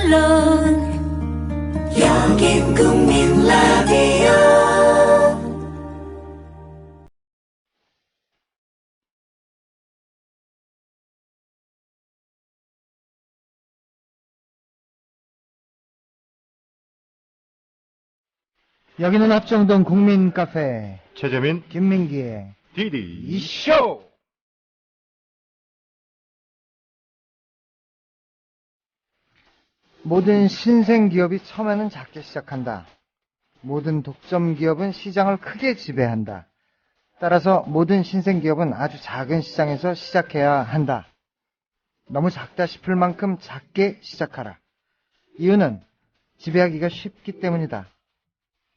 물론 여긴 국민 라디오. 여기는 합정동 국민카페 최재민 김민기의 디디 이쇼. 모든 신생 기업이 처음에는 작게 시작한다. 모든 독점 기업은 시장을 크게 지배한다. 따라서 모든 신생 기업은 아주 작은 시장에서 시작해야 한다. 너무 작다 싶을 만큼 작게 시작하라. 이유는 지배하기가 쉽기 때문이다.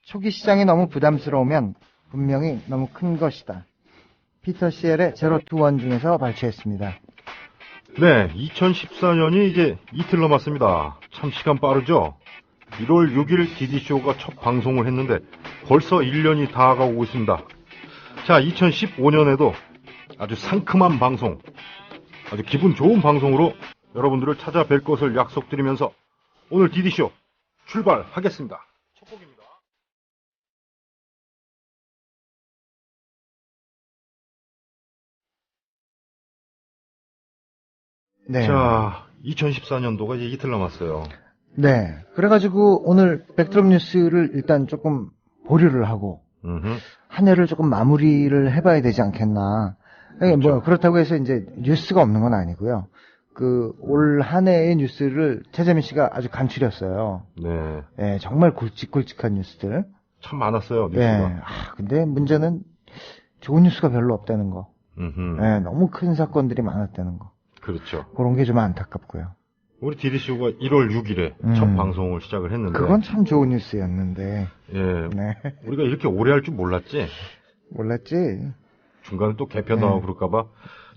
초기 시장이 너무 부담스러우면 분명히 너무 큰 것이다. 피터 시엘의 제로 투 원 중에서 발췌했습니다. 네, 2014년이 이제 이틀 남았습니다. 참 시간 빠르죠? 1월 6일 디디쇼가 첫 방송을 했는데 벌써 1년이 다가오고 있습니다. 자, 2015년에도 아주 상큼한 방송, 아주 기분 좋은 방송으로 여러분들을 찾아뵐 것을 약속드리면서 오늘 디디쇼 출발하겠습니다. 첫 곡입니다. 네. 자, 2014년도가 이제 이틀 남았어요. 네. 그래가지고 오늘 백드롭 뉴스를 일단 조금 보류를 하고 한 해를 조금 마무리를 해봐야 되지 않겠나. 그렇죠. 뭐 그렇다고 해서 이제 뉴스가 없는 건 아니고요. 그 올 한 해의 뉴스를 최재민 씨가 아주 간추렸어요. 네. 예, 정말 굵직굵직한 뉴스들. 참 많았어요, 뉴스가. 예. 근데 문제는 좋은 뉴스가 별로 없다는 거. 예, 너무 큰 사건들이 많았다는 거. 그렇죠. 그런 게 좀 안타깝고요. 우리 디디쇼가 1월 6일에 첫 방송을 시작을 했는데. 그건 참 좋은 뉴스였는데. 예. 네. 우리가 이렇게 오래 할 줄 몰랐지? 몰랐지? 중간에 또 개편 나오고 그럴까봐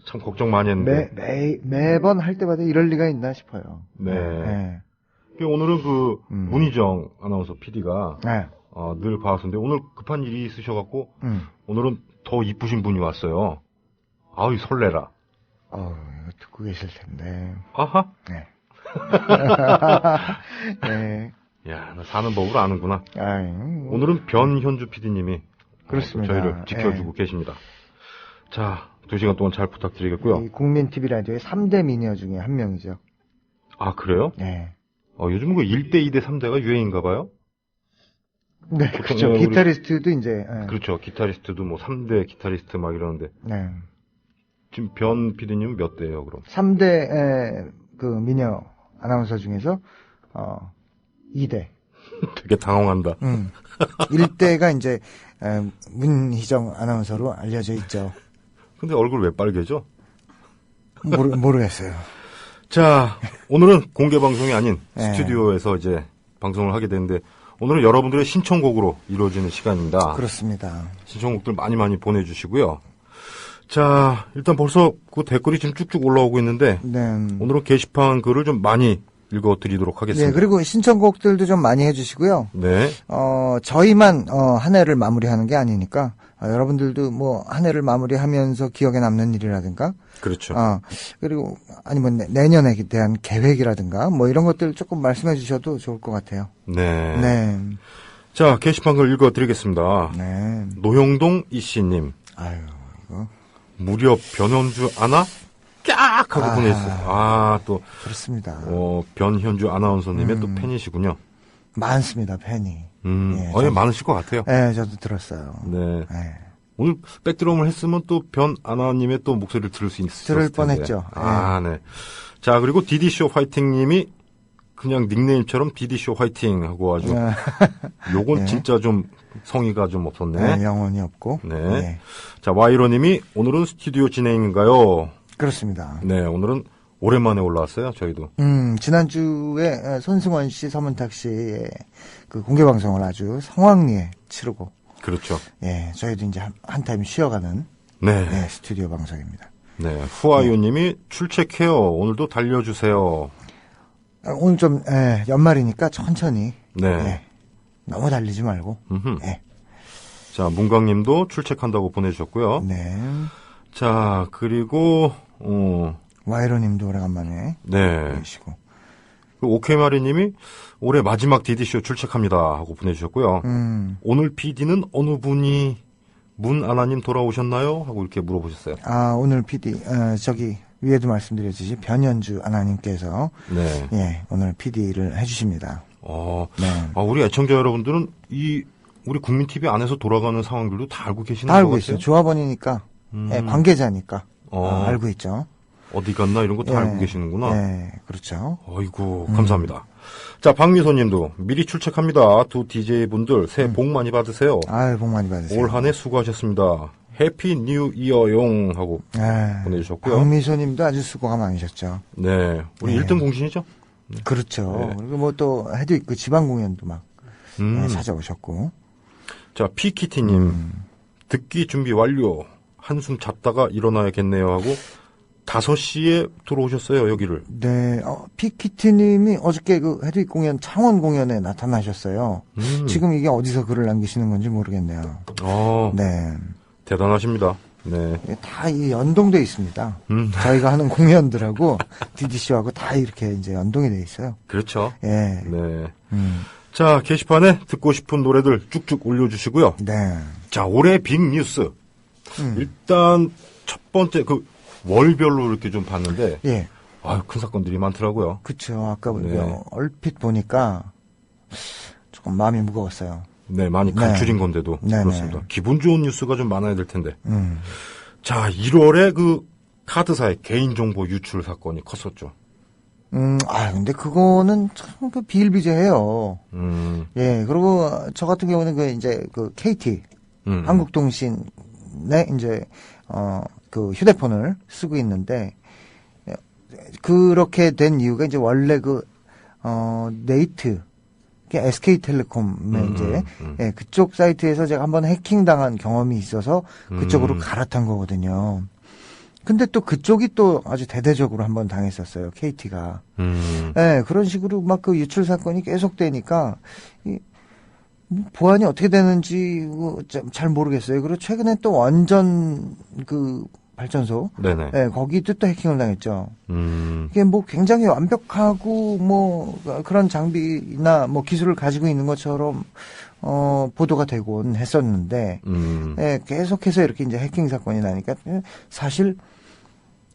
참 걱정 많이 했는데. 매번 할 때마다 이럴 리가 있나 싶어요. 네. 오늘은 그 문희정 아나운서 PD가 네. 늘 봐왔었는데 오늘 급한 일이 있으셔갖고 오늘은 더 이쁘신 분이 왔어요. 아유, 설레라. 이거 듣고 계실 텐데. 아하? 네. 네. 야, 나 사는 법을 아는구나. 아유, 오늘은 변현주 PD님이 그렇습니다. 저희를 지켜주고 계십니다. 자, 2시간 동안 잘 부탁드리겠고요. 이 국민 TV 라디오의 3대 미녀 중에 한 명이죠. 아, 그래요? 네. 요즘 그 1대, 2대, 3대가 유행인가 봐요? 네, 그렇죠. 기타리스트도 이제. 네. 그렇죠. 기타리스트도 뭐 3대 기타리스트 막 이러는데. 네. 지금 변 PD님은 몇 대예요, 그럼? 3대 그 미녀 아나운서 중에서 2대. 되게 당황한다. 1대가 이제 문희정 아나운서로 알려져 있죠. 근데 얼굴 왜 빨개져? 모르겠어요. 자, 오늘은 공개 방송이 아닌 네. 스튜디오에서 이제 방송을 하게 되는데 오늘은 여러분들의 신청곡으로 이루어지는 시간입니다. 그렇습니다. 신청곡들 많이 보내주시고요. 자, 일단 벌써 그 댓글이 지금 쭉쭉 올라오고 있는데 네. 오늘은 게시판 글을 좀 많이 읽어드리도록 하겠습니다. 네, 그리고 신청곡들도 좀 많이 해주시고요. 네. 저희만 한 해를 마무리하는 게 아니니까 여러분들도 뭐 한 해를 마무리하면서 기억에 남는 일이라든가, 그렇죠. 그리고 아니면 내년에 대한 계획이라든가 뭐 이런 것들 조금 말씀해 주셔도 좋을 것 같아요. 네. 네. 자, 게시판 글 읽어드리겠습니다. 네. 노영동 이씨님. 아유, 이거. 무려 변현주 아나? 깍! 하고 보내주셨어요. 또. 그렇습니다. 변현주 아나운서님의 또 팬이시군요. 많습니다, 팬이. 예, 많으실 것 같아요. 네, 저도 들었어요. 네. 네. 오늘 백드럼을 했으면 또 변 아나님의 또 목소리를 들을 수 있었을 들을 텐데. 뻔했죠. 네. 자, 그리고 디디쇼 화이팅님이 그냥 닉네임처럼 디디쇼 화이팅 하고 아주 요건 네. 진짜 좀 성의가 좀 없었네. 네, 영혼이 없고. 네. 네. 자, 와이로님이 오늘은 스튜디오 진행인가요? 그렇습니다. 네, 오늘은 오랜만에 올라왔어요, 저희도. 지난주에 손승원 씨, 서문탁 씨의 그 공개 방송을 아주 성황리에 치르고. 그렇죠. 예, 저희도 이제 한 타임 쉬어가는. 네. 네, 스튜디오 방송입니다. 네, 후아유님이 출첵해요. 오늘도 달려주세요. 오늘 좀, 연말이니까 천천히. 네. 예, 너무 달리지 말고. 예. 자, 문광님도 출첵한다고 보내주셨고요. 네. 자, 그리고 와이로님도 오래간만에. 네. 계시고. 그 오케이마리님이 올해 마지막 DD쇼 출첵합니다 하고 보내주셨고요. 오늘 PD는 어느 분이 문아나님 돌아오셨나요? 하고 이렇게 물어보셨어요. 오늘 PD, 저기 위에도 말씀드렸듯이 변현주 아나님께서 네. 예, 오늘 PD를 해주십니다. 네. 우리 애청자 여러분들은 우리 국민TV 안에서 돌아가는 상황들도 다 알고 계시는 다 알고 것 있어요. 같아요? 조합원이니까, 예, 관계자니까 알고 있죠. 어디 갔나 이런 거 다 예, 알고 계시는구나. 네, 그렇죠. 아이고 감사합니다. 자, 박미소님도 미리 출첵합니다. 두 DJ분들 새해 복 많이 받으세요. 아유, 복 많이 받으세요. 올 한 해 수고하셨습니다. 해피 뉴 이어용 하고 보내주셨고요. 박미소님도 아주 수고가 많으셨죠. 네, 우리 네. 1등 공신이죠? 그렇죠. 네. 그리고 뭐 또 해도 있고 지방 공연도 막 찾아오셨고. 자, 피키티님 듣기 준비 완료. 한숨 잤다가 일어나야겠네요 하고 5시에 들어오셨어요, 여기를. 네, 피키티님이 어저께 그 헤드윅 공연 창원 공연에 나타나셨어요. 지금 이게 어디서 글을 남기시는 건지 모르겠네요. 네, 대단하십니다. 네. 다 이 연동돼 있습니다. 저희가 하는 공연들하고 DDC하고 다 이렇게 이제 연동이 돼 있어요. 그렇죠. 예. 네. 자, 게시판에 듣고 싶은 노래들 쭉쭉 올려주시고요. 네. 자, 올해 빅 뉴스. 일단 첫 번째 월별로 이렇게 좀 봤는데, 예. 큰 사건들이 많더라고요. 그쵸. 아까 네. 얼핏 보니까 조금 마음이 무거웠어요. 네, 많이 간추린 건데도 네네. 그렇습니다. 기분 좋은 뉴스가 좀 많아야 될 텐데. 자, 1월에 그 카드사의 개인정보 유출 사건이 컸었죠. 근데 그거는 참 비일비재해요. 예, 그리고 저 같은 경우는 이제 KT, 한국통신에 이제, 그 휴대폰을 쓰고 있는데, 그렇게 된 이유가 이제 원래 네이트, SK텔레콤의 이제, 예, 그쪽 사이트에서 제가 한번 해킹당한 경험이 있어서 그쪽으로 갈아탄 거거든요. 근데 또 그쪽이 또 아주 대대적으로 한번 당했었어요, KT가. 예, 그런 식으로 막 그 유출 사건이 계속되니까, 보안이 어떻게 되는지 잘 모르겠어요. 그리고 최근에 또 원전 발전소. 네네. 예, 거기도 또 해킹을 당했죠. 이게 굉장히 완벽하고 그런 장비나 기술을 가지고 있는 것처럼 보도가 되곤 했었는데, 예, 계속해서 이렇게 이제 해킹 사건이 나니까 사실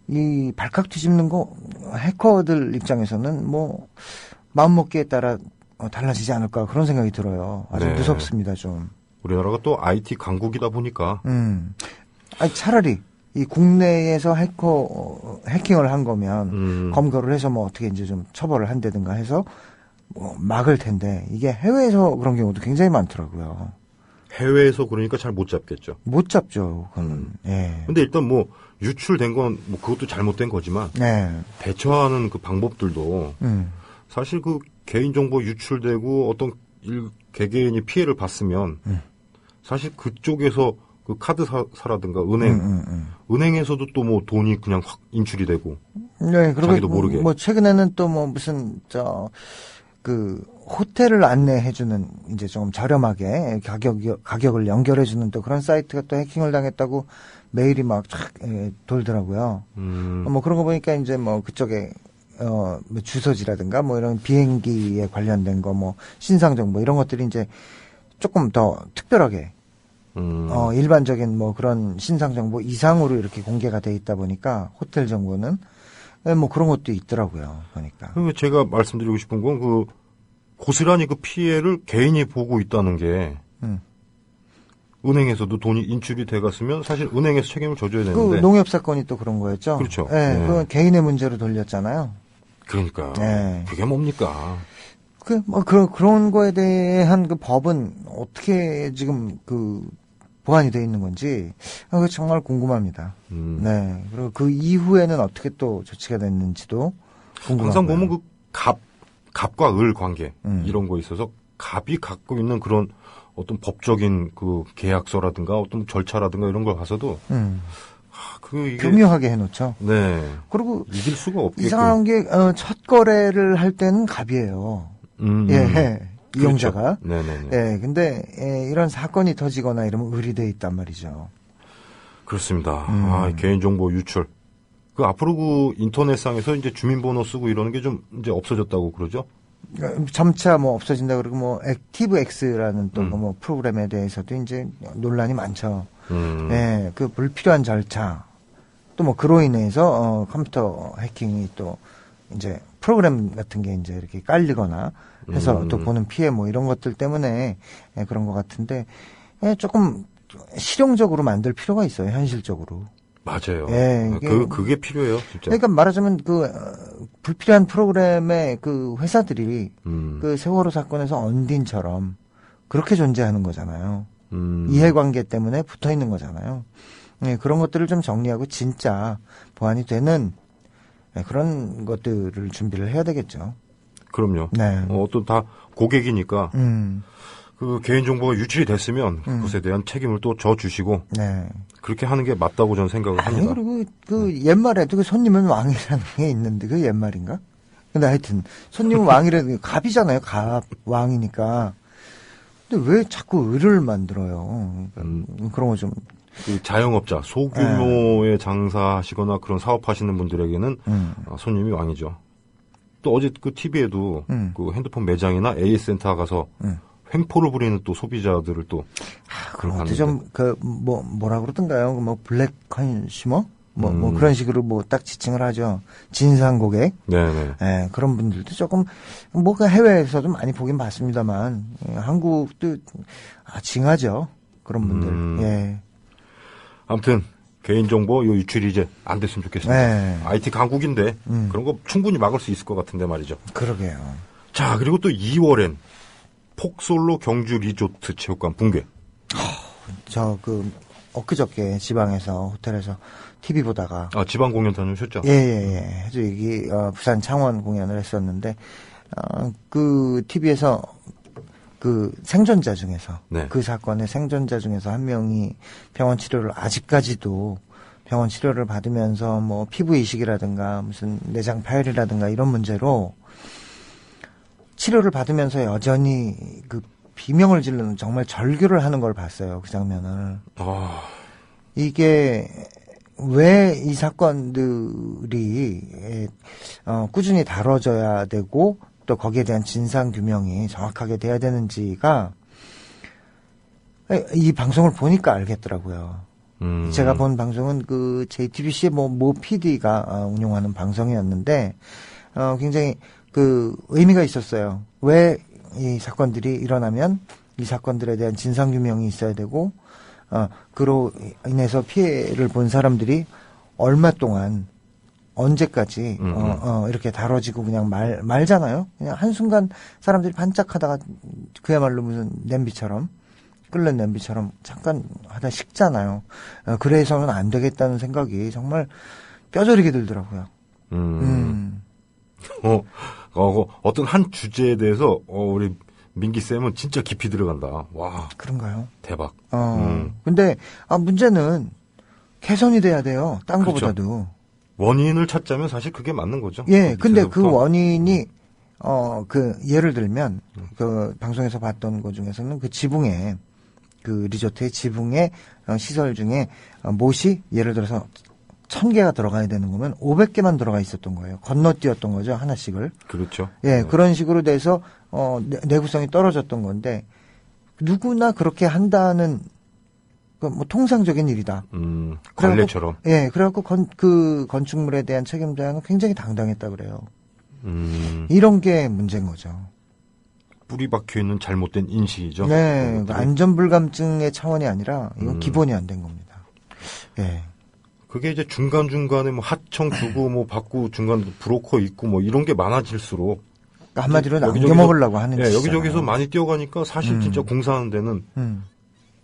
이 발칵 뒤집는 거 해커들 입장에서는 마음먹기에 따라 달라지지 않을까 그런 생각이 들어요. 아주 네. 무섭습니다, 좀. 우리나라가 또 IT 강국이다 보니까. 아니, 차라리 이 국내에서 해킹을 한 거면 검거를 해서 어떻게 이제 좀 처벌을 한다든가 해서 막을 텐데 이게 해외에서 그런 경우도 굉장히 많더라고요. 해외에서 그러니까 잘 못 잡겠죠. 못 잡죠, 그거는. 예. 근데 일단 유출된 건 그것도 잘못된 거지만 네. 대처하는 그 방법들도 사실 개인정보 유출되고 어떤 개개인이 피해를 봤으면 사실 그쪽에서 그 카드사라든가 은행에서도 또 돈이 그냥 확 인출이 되고. 네, 그리고 자기도 모르게. 최근에는 또 무슨 호텔을 안내해주는 이제 좀 저렴하게 가격을 연결해주는 또 그런 사이트가 또 해킹을 당했다고 메일이 막 돌더라고요. 그런 거 보니까 이제 그쪽에 주소지라든가 이런 비행기에 관련된 거 신상 정보 이런 것들이 이제 조금 더 특별하게 일반적인 그런 신상 정보 이상으로 이렇게 공개가 돼 있다 보니까 호텔 정보는 그런 것도 있더라고요. 보니까. 제가 말씀드리고 싶은 건 고스란히 그 피해를 개인이 보고 있다는 게 은행에서도 돈이 인출이 돼갔으면 사실 은행에서 책임을 져줘야 되는데. 농협 사건이 또 그런 거였죠. 그렇죠. 네, 네. 그건 개인의 문제로 돌렸잖아요. 그러니까. 네. 그게 뭡니까? 그런 거에 대한 법은 어떻게 지금 보완이 돼 있는 건지 그거 정말 궁금합니다. 네. 그리고 그 이후에는 어떻게 또 조치가 됐는지도 궁금하고요. 항상 보면 갑과 을 관계 이런 거에 있어서 갑이 갖고 있는 그런 어떤 법적인 계약서라든가 어떤 절차라든가 이런 걸 봐서도 이게 교묘하게 해놓죠. 네. 그리고 이길 수가 없게끔. 이상한 게 첫 거래를 할 때는 갑이에요. 예. 이용자가. 그렇죠. 네네네. 예. 근데 이런 사건이 터지거나 이러면 을이 돼 있단 말이죠. 그렇습니다. 개인정보 유출. 그 앞으로 그 인터넷상에서 이제 주민번호 쓰고 이러는 게 좀 이제 없어졌다고 그러죠? 점차 뭐 없어진다 그러고 뭐 액티브 X라는 또 뭐 프로그램에 대해서도 이제 논란이 많죠. 예, 그 불필요한 절차 또 뭐 그로 인해서 컴퓨터 해킹이 또 이제 프로그램 같은 게 이제 이렇게 깔리거나 해서 또 보는 피해 뭐 이런 것들 때문에 그런 것 같은데 조금 실용적으로 만들 필요가 있어요, 현실적으로. 맞아요. 예, 그게 필요해요, 진짜. 그러니까 말하자면 그 불필요한 프로그램의 그 회사들이 그 세월호 사건에서 언딘처럼 그렇게 존재하는 거잖아요. 이해관계 때문에 붙어 있는 거잖아요. 예, 그런 것들을 좀 정리하고 진짜 보완이 되는 그런 것들을 준비를 해야 되겠죠. 그럼요. 네. 또 다 고객이니까 그 개인정보가 유출이 됐으면 그것에 대한 책임을 또 져주시고 네. 그렇게 하는 게 맞다고 저는 생각을 합니다. 그리고 그 옛말에도 그 손님은 왕이라는 게 있는데 그 옛말인가? 근데 하여튼 손님은 왕이라는 게 갑이잖아요. 갑 왕이니까. 근데 왜 자꾸 을을 만들어요? 그러니까 그런 거 좀. 그 자영업자 소규모의 장사하시거나 그런 사업하시는 분들에게는 손님이 왕이죠. 또 어제 그 TV에도 그 핸드폰 매장이나 AS센터 가서 횡포를 부리는 또 소비자들을 또 그런 것도 좀 뭐라 그러던가요? 뭐 블랙 컨슈머 뭐 그런 식으로 뭐 딱 지칭을 하죠. 진상 고객. 네네. 예, 그런 분들도 조금 뭐 그 해외에서도 많이 보긴 봤습니다만 한국도 징하죠. 그런 분들. 예. 아무튼 개인정보 요 유출이 이제 안 됐으면 좋겠습니다. 네. IT 강국인데 그런 거 충분히 막을 수 있을 것 같은데 말이죠. 그러게요. 자, 그리고 또 2월엔 폭솔로 경주 리조트 체육관 붕괴. 저 엊그저께 지방에서 호텔에서 TV 보다가 지방 공연 다녀오셨죠? 예. 아주 여기 부산 창원 공연을 했었는데 그 TV에서 그 생존자 중에서 네. 그 사건의 생존자 중에서 한 명이 병원 치료를 아직까지도 병원 치료를 받으면서 뭐 피부 이식이라든가 무슨 내장 파열이라든가 이런 문제로 치료를 받으면서 여전히 그 비명을 지르는 정말 절규를 하는 걸 봤어요. 그 장면을. 이게 왜 이 사건들이 꾸준히 다뤄져야 되고 또 거기에 대한 진상 규명이 정확하게 돼야 되는지가 이 방송을 보니까 알겠더라고요. 제가 본 방송은 그 JTBC의 모 PD가 운영하는 방송이었는데 굉장히 그 의미가 있었어요. 왜 이 사건들이 일어나면 이 사건들에 대한 진상 규명이 있어야 되고 그로 인해서 피해를 본 사람들이 얼마 동안 언제까지 이렇게 다뤄지고 그냥 말잖아요. 그냥 한순간 사람들이 반짝하다가 그야말로 무슨 냄비처럼 끓는 냄비처럼 잠깐 하다 식잖아요. 그래서는 안 되겠다는 생각이 정말 뼈저리게 들더라고요. 어떤 한 주제에 대해서 우리 민기 쌤은 진짜 깊이 들어간다. 와. 그런가요? 대박. 근데 문제는 개선이 돼야 돼요. 딴 그렇죠. 거보다도. 원인을 찾자면 사실 그게 맞는 거죠. 예. 근데 그 밑에서부터. 원인이 예를 들면 그 방송에서 봤던 것 중에서는 그 지붕에 그 리조트의 지붕에 시설 중에 못이 예를 들어서 1000개가 들어가야 되는 거면 500개만 들어가 있었던 거예요. 건너뛰었던 거죠, 하나씩을. 그렇죠. 예, 그런 식으로 돼서 내구성이 떨어졌던 건데 누구나 그렇게 한다는 뭐 통상적인 일이다. 관례처럼. 예, 그래갖고 그 건축물에 대한 책임자는 굉장히 당당했다 그래요. 이런 게 문제인 거죠. 뿌리 박혀 있는 잘못된 인식이죠. 네, 안전불감증의 차원이 아니라 이건 기본이 안 된 겁니다. 예. 그게 이제 중간중간에 뭐 하청 두고 뭐 받고 중간 브로커 있고 뭐 이런 게 많아질수록 그러니까 한마디로 남겨먹으려고 하는 짓이잖아요. 여기저기서 많이 뛰어가니까 사실 진짜 공사하는 데는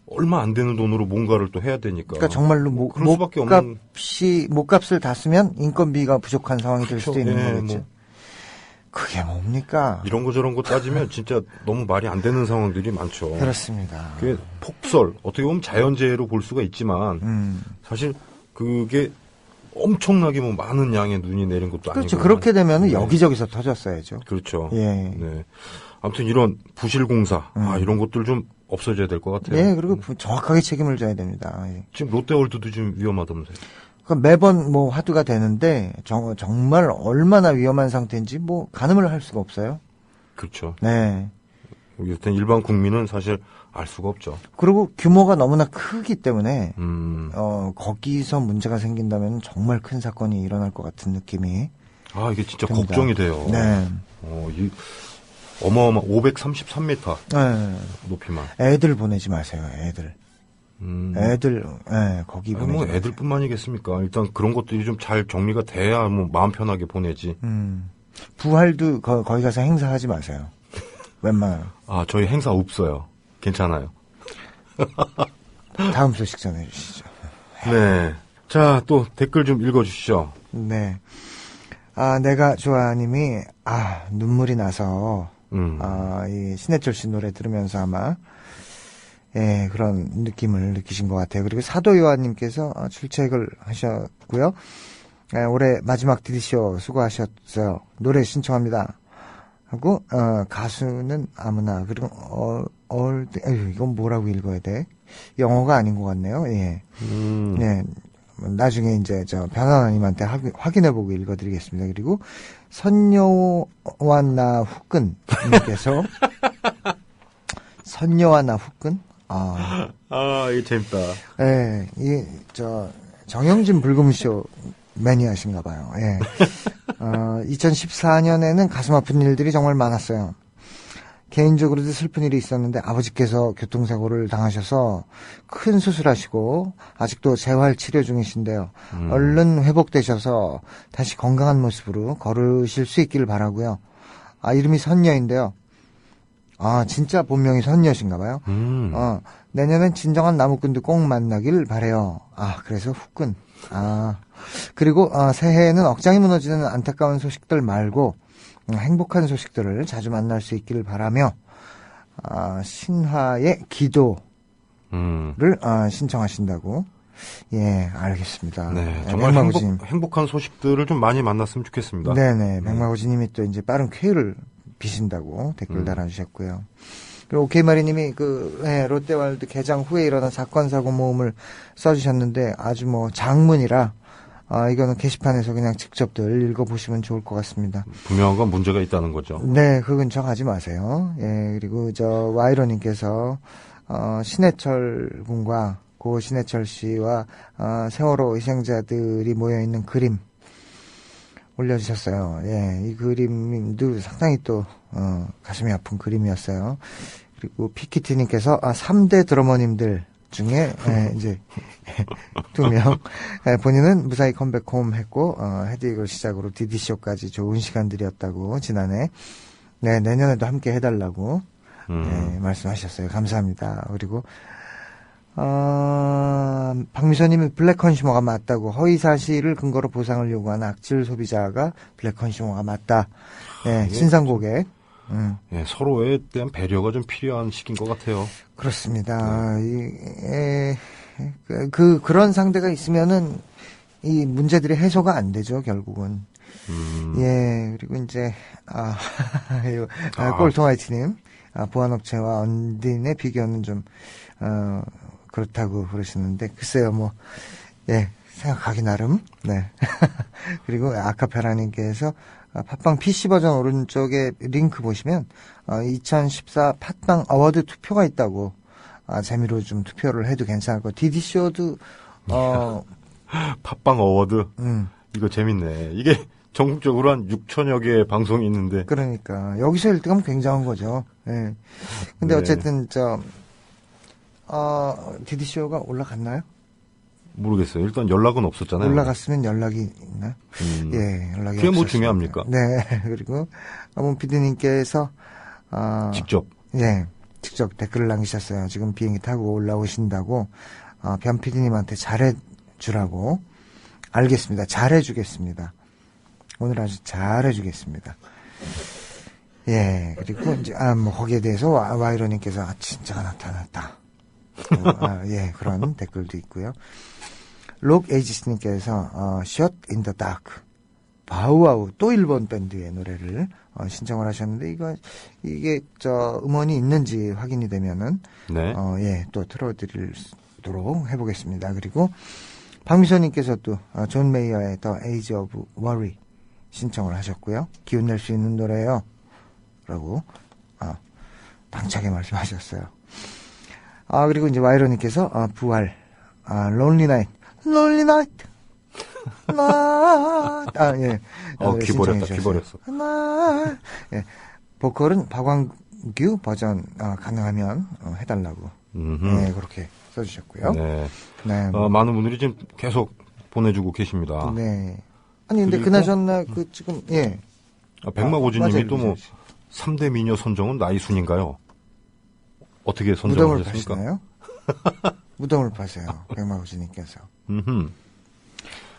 얼마 안 되는 돈으로 뭔가를 또 해야 되니까. 그러니까 정말로 그럴 수밖에 없는. 목값을 다 쓰면 인건비가 부족한 상황이 될 수도 있는 예, 거겠죠. 그게 뭡니까? 이런 거 저런 거 따지면 진짜 너무 말이 안 되는 상황들이 많죠. 그렇습니다. 그게 폭설, 어떻게 보면 자연재해로 볼 수가 있지만 사실 그게 엄청나게 뭐 많은 양의 눈이 내린 것도 아니고. 그렇죠. 그렇게 되면 여기저기서 터졌어야죠. 그렇죠. 예. 네. 아무튼 이런 부실공사, 이런 것들 좀 없어져야 될 것 같아요. 예, 그리고 정확하게 책임을 져야 됩니다. 예. 지금 롯데월드도 좀 위험하다면서요. 매번 뭐 화두가 되는데 정말 얼마나 위험한 상태인지 뭐 가늠을 할 수가 없어요. 그렇죠. 네. 여튼 일반 국민은 사실 알 수가 없죠. 그리고 규모가 너무나 크기 때문에 거기서 문제가 생긴다면 정말 큰 사건이 일어날 것 같은 느낌이. 아, 이게 진짜 됩니다. 걱정이 돼요. 네. 이 어마어마 533m 네. 높이만. 애들 보내지 마세요. 애들. 애들, 거기 아니, 보내지 뭐 마세요. 애들뿐만이겠습니까? 일단 그런 것들이 좀 잘 정리가 돼야 뭐 마음 편하게 보내지. 부활도 거기 가서 행사하지 마세요. 웬만하면. 아, 저희 행사 없어요. 괜찮아요. 다음 소식 전해주시죠. 네. 자, 또 댓글 좀 읽어주시죠. 네. 내가 좋아님이, 눈물이 나서, 이 신해철 씨 노래 들으면서 아마, 예, 그런 느낌을 느끼신 것 같아요. 그리고 사도요한님께서 출첵을 하셨고요. 예, 올해 마지막 DD쇼 수고하셨어요. 노래 신청합니다. 하고, 가수는 아무나, 그리고, 이건 뭐라고 읽어야 돼? 영어가 아닌 것 같네요. 예. 예. 나중에 이제 변호사님한테 확인해보고 읽어드리겠습니다. 그리고 선녀와나 후끈님께서 선녀와나 후끈? 이게 재밌다. 예, 정영진 불금쇼 매니아신가 봐요. 예. 2014년에는 가슴 아픈 일들이 정말 많았어요. 개인적으로도 슬픈 일이 있었는데 아버지께서 교통사고를 당하셔서 큰 수술하시고 아직도 재활 치료 중이신데요. 얼른 회복되셔서 다시 건강한 모습으로 걸으실 수 있기를 바라고요. 이름이 선녀인데요. 진짜 본명이 선녀신가 봐요. 내년엔 진정한 나무꾼도 꼭 만나길 바래요. 그래서 후끈. 그리고 새해에는 억장이 무너지는 안타까운 소식들 말고 행복한 소식들을 자주 만날 수 있기를 바라며 신화의 기도를 신청하신다고. 예, 알겠습니다. 네, 정말 행복한 소식들을 좀 많이 만났으면 좋겠습니다. 네네, 백마고지님이 또 이제 빠른 쾌유를 비신다고 댓글 달아주셨고요. 그리고 오케이마리님이 롯데월드 개장 후에 일어난 사건 사고 모음을 써주셨는데 아주 뭐 장문이라 이거는 게시판에서 그냥 직접들 읽어보시면 좋을 것 같습니다. 분명한 건 문제가 있다는 거죠. 네, 그 근처 가지 마세요. 예, 그리고 와이로님께서 신해철 군과 고 신해철 씨와 세월호 희생자들이 모여있는 그림 올려주셨어요. 예, 이 그림도 상당히 또 가슴이 아픈 그림이었어요. 그리고 피키티님께서 3대 드러머님들 중에 이제 2명 본인은 무사히 컴백홈 했고 헤드윅을 시작으로 DD쇼까지 좋은 시간들이었다고 지난해 내년에도 함께 해달라고 말씀하셨어요. 감사합니다. 그리고 박미선님이 블랙 컨슈머가 맞다고 허위 사실을 근거로 보상을 요구하는 악질 소비자가 블랙 컨슈머가 맞다. 신상 고객. 예, 서로에 대한 배려가 좀 필요한 시기인 것 같아요. 그렇습니다. 그런 상대가 있으면은 이 문제들이 해소가 안 되죠, 결국은. 예, 그리고 이제, 꼴통아이티님, 보안업체와 언딘의 비교는 좀, 그렇다고 그러시는데, 글쎄요, 생각하기 나름, 네. 그리고 아카페라님께서, 팟빵 PC 버전 오른쪽에 링크 보시면 2014 팟빵 어워드 투표가 있다고 재미로 좀 투표를 해도 괜찮을 것 같아요. DD쇼도 팟빵 어워드 이거 재밌네. 이게 전국적으로 한 6천여 개의 방송이 있는데 그러니까 여기서 1등하면 굉장한 거죠. 네. 근데 어쨌든 DD쇼가 올라갔나요? 모르겠어요. 일단 연락은 없었잖아요. 올라갔으면 연락이 있나? 예, 연락이 그게 뭐 없었습니다. 중요합니까? 네. 그리고 문PD님께서 직접 댓글을 남기셨어요. 지금 비행기 타고 올라오신다고 변PD님한테 잘해주라고. 알겠습니다. 잘해주겠습니다. 오늘 아주 잘해주겠습니다. 예, 그리고 이제 거기에 대해서 와이러님께서 진짜가 나타났다. 예, 그런 댓글도 있고요. 록 에이지스님께서 Shot in the Dark 바우와우 또 일본 밴드의 노래를 신청을 하셨는데 이게 음원이 있는지 확인이 되면은 또 틀어드리도록 해보겠습니다. 그리고 박미선님께서도 존 메이어의 The Age of Worry 신청을 하셨고요. 기운 낼 수 있는 노래요. 라고 당차게 말씀하셨어요. 그리고 이제 와이러님께서 부활 Lonely Night Lonely Night 예. 귀버렸어. 예. 보컬은 박광규 버전 가능하면 해달라고. 네, 그렇게 써주셨고요. 네. 네. 많은 분들이 지금 계속 보내주고 계십니다. 네. 아니 근데 그리고, 그나저나 지금 예. 백마고진님이 또 뭐 3대 미녀 선정은 나이 순인가요? 어떻게 무덤을 선정하셨습니까? 파시나요? 무덤을 파세요. 백마고진님께서. 음흠.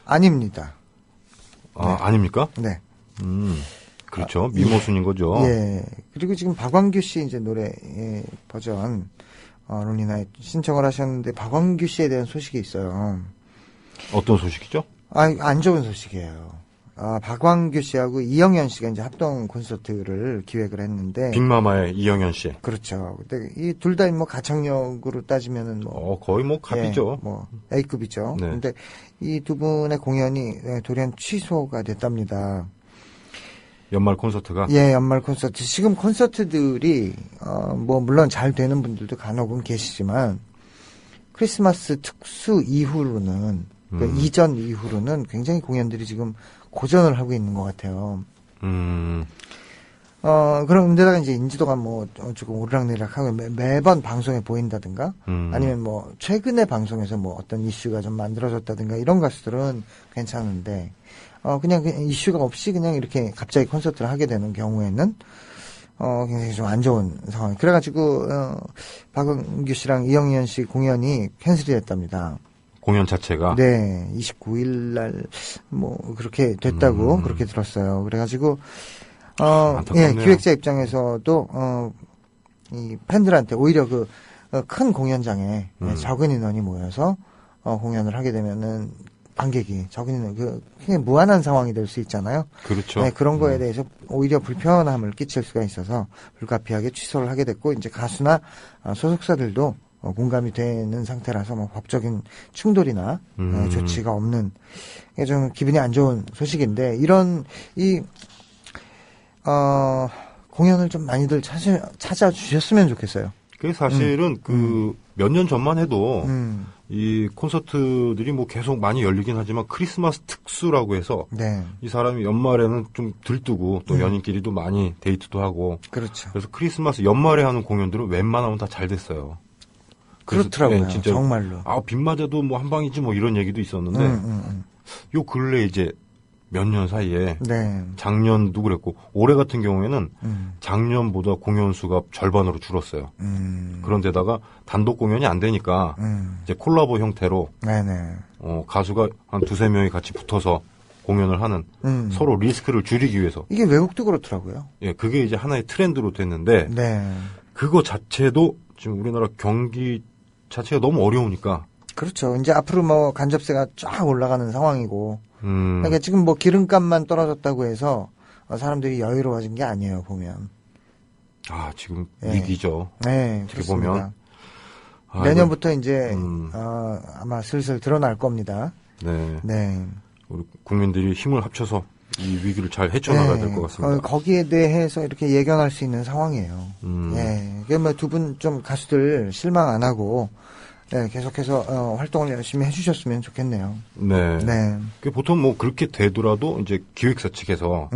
아닙니다. 아닙니까? 네. 그렇죠. 미모순인 거죠. 예. 그리고 지금 박광규 씨 이제 노래 버전 론리 나잇 신청을 하셨는데 박광규 씨에 대한 소식이 있어요. 어떤 소식이죠? 안 좋은 소식이에요. 박광규 씨하고 이영현 씨가 이제 합동 콘서트를 기획을 했는데 빅마마의 이영현 씨. 그렇죠. 근데 이 둘 다 뭐 가창력으로 따지면은 거의 뭐 갑이죠. A급이죠. 네. 근데 이 두 분의 공연이 돌연 취소가 됐답니다. 연말 콘서트가? 예, 연말 콘서트. 지금 콘서트들이, 물론 잘 되는 분들도 간혹은 계시지만, 크리스마스 특수 이후로는, 이전 이후로는 굉장히 공연들이 지금 고전을 하고 있는 것 같아요. 그런데다가 이제 인지도가 조금 오르락내리락하고 매번 방송에 보인다든가, 아니면 최근에 방송에서 어떤 이슈가 좀 만들어졌다든가, 이런 가수들은 괜찮은데, 그냥 이슈가 없이 그냥 이렇게 갑자기 콘서트를 하게 되는 경우에는, 굉장히 좀 안 좋은 상황. 그래가지고, 박은규 씨랑 이영현 씨 공연이 캔슬이 됐답니다. 공연 자체가? 네, 29일날, 그렇게 됐다고, 그렇게 들었어요. 그래가지고, 예, 기획자 입장에서도, 이 팬들한테 오히려 큰 공연장에 적은 인원이 모여서, 공연을 하게 되면은, 관객이 적은 인원, 굉장히 무한한 상황이 될 수 있잖아요. 그렇죠. 네, 그런 거에 대해서 오히려 불편함을 끼칠 수가 있어서 불가피하게 취소를 하게 됐고, 이제 가수나 소속사들도 공감이 되는 상태라서 법적인 충돌이나 조치가 없는, 좀 기분이 안 좋은 소식인데, 공연을 좀 많이들 찾아주셨으면 좋겠어요. 그게 사실은 몇 년 전만 해도 이 콘서트들이 계속 많이 열리긴 하지만 크리스마스 특수라고 해서 네. 이 사람이 연말에는 좀 들뜨고 또 연인끼리도 많이 데이트도 하고 그렇죠. 그래서 크리스마스 연말에 하는 공연들은 웬만하면 다 잘 됐어요. 그렇더라고요. 네, 진짜 정말로. 비 맞아도 한 방이지 이런 얘기도 있었는데 요 근래 이제 몇 년 사이에 네. 작년도 그랬고 올해 같은 경우에는 작년보다 공연 수가 절반으로 줄었어요. 그런데다가 단독 공연이 안 되니까 이제 콜라보 형태로 네네. 가수가 한 두세 명이 같이 붙어서 공연을 하는 서로 리스크를 줄이기 위해서. 이게 외국도 그렇더라고요. 예, 그게 이제 하나의 트렌드로 됐는데 네. 그거 자체도 지금 우리나라 경기 자체가 너무 어려우니까. 그렇죠. 이제 앞으로 간접세가 쫙 올라가는 상황이고. 그러니까 지금 기름값만 떨어졌다고 해서 사람들이 여유로워진 게 아니에요, 보면. 지금 네. 위기죠. 네, 어떻게 그렇습니다. 보면. 내년부터 이제, 아마 슬슬 드러날 겁니다. 네. 네. 우리 국민들이 힘을 합쳐서 이 위기를 잘 헤쳐나가야 될 것 같습니다. 거기에 대해서 이렇게 예견할 수 있는 상황이에요. 예. 그러면 두 분 좀 가수들 실망 안 하고, 네, 계속해서 활동을 열심히 해주셨으면 좋겠네요. 네. 네. 보통 그렇게 되더라도 이제 기획사 측에서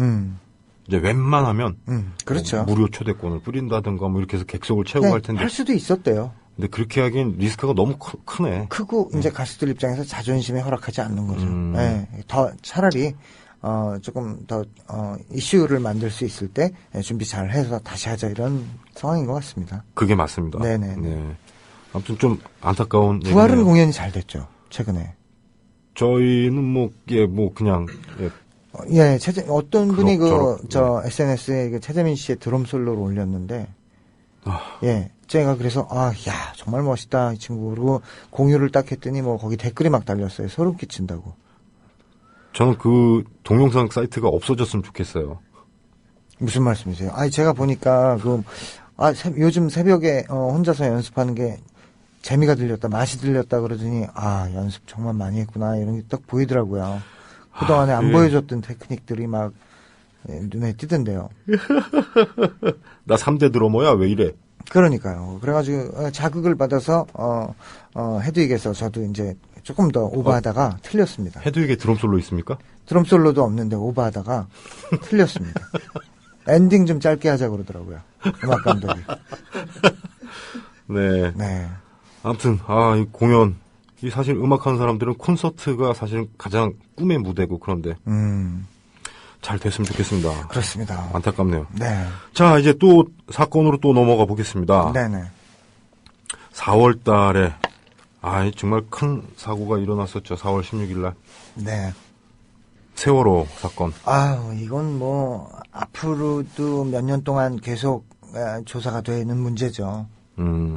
이제 웬만하면 그렇죠. 무료 초대권을 뿌린다든가 이렇게 해서 객석을 채우고 네, 할 텐데. 할 수도 있었대요. 근데 그렇게 하기엔 리스크가 너무 크네. 크고 이제 가수들 입장에서 자존심에 허락하지 않는 거죠. 네, 더 차라리 조금 더 이슈를 만들 수 있을 때 준비 잘 해서 다시 하자 이런 상황인 것 같습니다. 그게 맞습니다. 네네. 네. 아무튼 좀 안타까운. 부활은 얘기네요. 공연이 잘 됐죠. 최근에. 저희는 그냥. 예, 어떤 분이 그럭저럭, SNS에 최재민 씨의 드럼 솔로를 올렸는데, 예, 제가 그래서, 야, 정말 멋있다, 이 친구. 그리고 공유를 딱 했더니 거기 댓글이 막 달렸어요. 소름 끼친다고. 저는 그 동영상 사이트가 없어졌으면 좋겠어요. 무슨 말씀이세요? 제가 보니까 요즘 새벽에 혼자서 연습하는 게 재미가 들렸다, 맛이 들렸다 그러더니 연습 정말 많이 했구나 이런 게 딱 보이더라고요. 그동안에 안 보여줬던 테크닉들이 막 눈에 띄던데요. 나 3대 드러머야 왜 이래? 그러니까요. 그래가지고 자극을 받아서 헤드윅에서 저도 이제 조금 더 오버하다가 틀렸습니다. 헤드윅에 드럼 솔로 있습니까? 드럼 솔로도 없는데 오버하다가 틀렸습니다. 엔딩 좀 짧게 하자 그러더라고요. 음악 감독이. 네. 네. 아무튼 이 공연 사실 음악하는 사람들은 콘서트가 사실 가장 꿈의 무대고 그런데 잘 됐으면 좋겠습니다. 그렇습니다. 안타깝네요. 네. 자, 이제 또 사건으로 또 넘어가 보겠습니다. 네네. 4월 달에 정말 큰 사고가 일어났었죠. 4월 16일 날. 네. 세월호 사건. 이건 뭐 앞으로도 몇 년 동안 계속 조사가 되는 문제죠.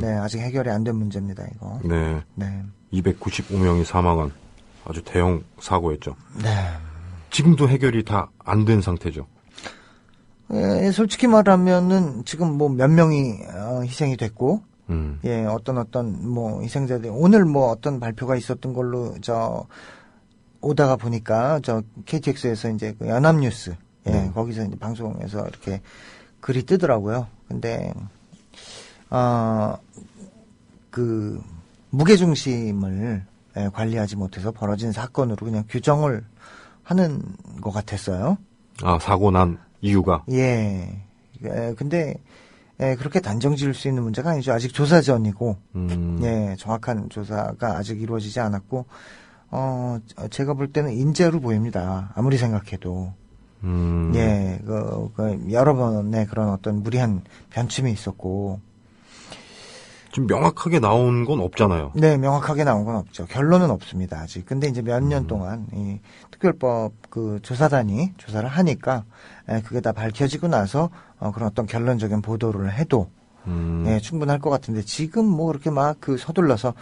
네, 아직 해결이 안 된 문제입니다, 이거. 네. 네. 295명이 사망한 아주 대형 사고였죠. 네. 지금도 해결이 다 안 된 상태죠. 솔직히 말하면은 지금 뭐 몇 명이 희생이 됐고, 어떤 뭐 희생자들 오늘 뭐 어떤 발표가 있었던 걸로 오다가 보니까 KTX에서 이제 그 연합뉴스 거기서 이제 방송에서 이렇게 글이 뜨더라고요. 근데 그 무게중심을 관리하지 못해서 벌어진 사건으로 그냥 규정을 하는 것 같았어요. 사고 난 이유가? 예. 근데 그렇게 단정 지을 수 있는 문제가 아니죠. 아직 조사 전이고, 정확한 조사가 아직 이루어지지 않았고, 제가 볼 때는 인재로 보입니다. 아무리 생각해도. 여러 번의 그런 어떤 무리한 변침이 있었고. 지금 명확하게 나온 건 없잖아요. 네, 명확하게 나온 건 없죠. 결론은 없습니다, 아직. 근데 이제 몇 년 동안 이 특별법 그 조사단이 조사를 하니까 그게 다 밝혀지고 나서 그런 어떤 결론적인 보도를 해도 충분할 것 같은데 지금 뭐 그렇게 막 서둘러서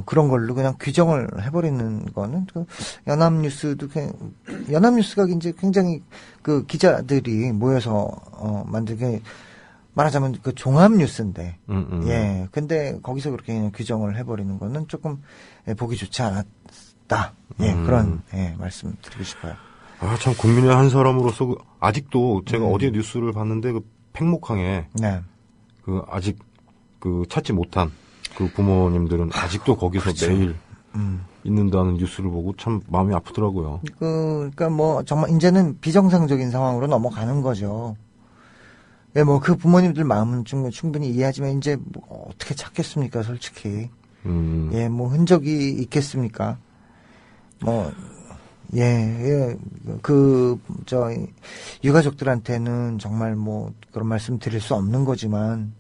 그런 걸로 그냥 규정을 해버리는 거는 연합뉴스가 이제 굉장히 그 기자들이 모여서 만들게 말하자면 그 종합뉴스인데 근데 거기서 그렇게 그냥 규정을 해버리는 거는 조금 보기 좋지 않았다. 그런 말씀 드리고 싶어요. 참 국민의 한 사람으로서 아직도 제가 어디에 뉴스를 봤는데 그 팽목항에 그 아직 그 찾지 못한 그 부모님들은 아직도 거기서 그렇죠. 매일 있는다는 뉴스를 보고 참 마음이 아프더라고요. 그러니까 뭐 정말 이제는 비정상적인 상황으로 넘어가는 거죠. 뭐 그 부모님들 마음은 충분히 이해하지만 이제 뭐 어떻게 찾겠습니까, 솔직히. 뭐 흔적이 있겠습니까? 유가족들한테는 정말 뭐 그런 말씀 드릴 수 없는 거지만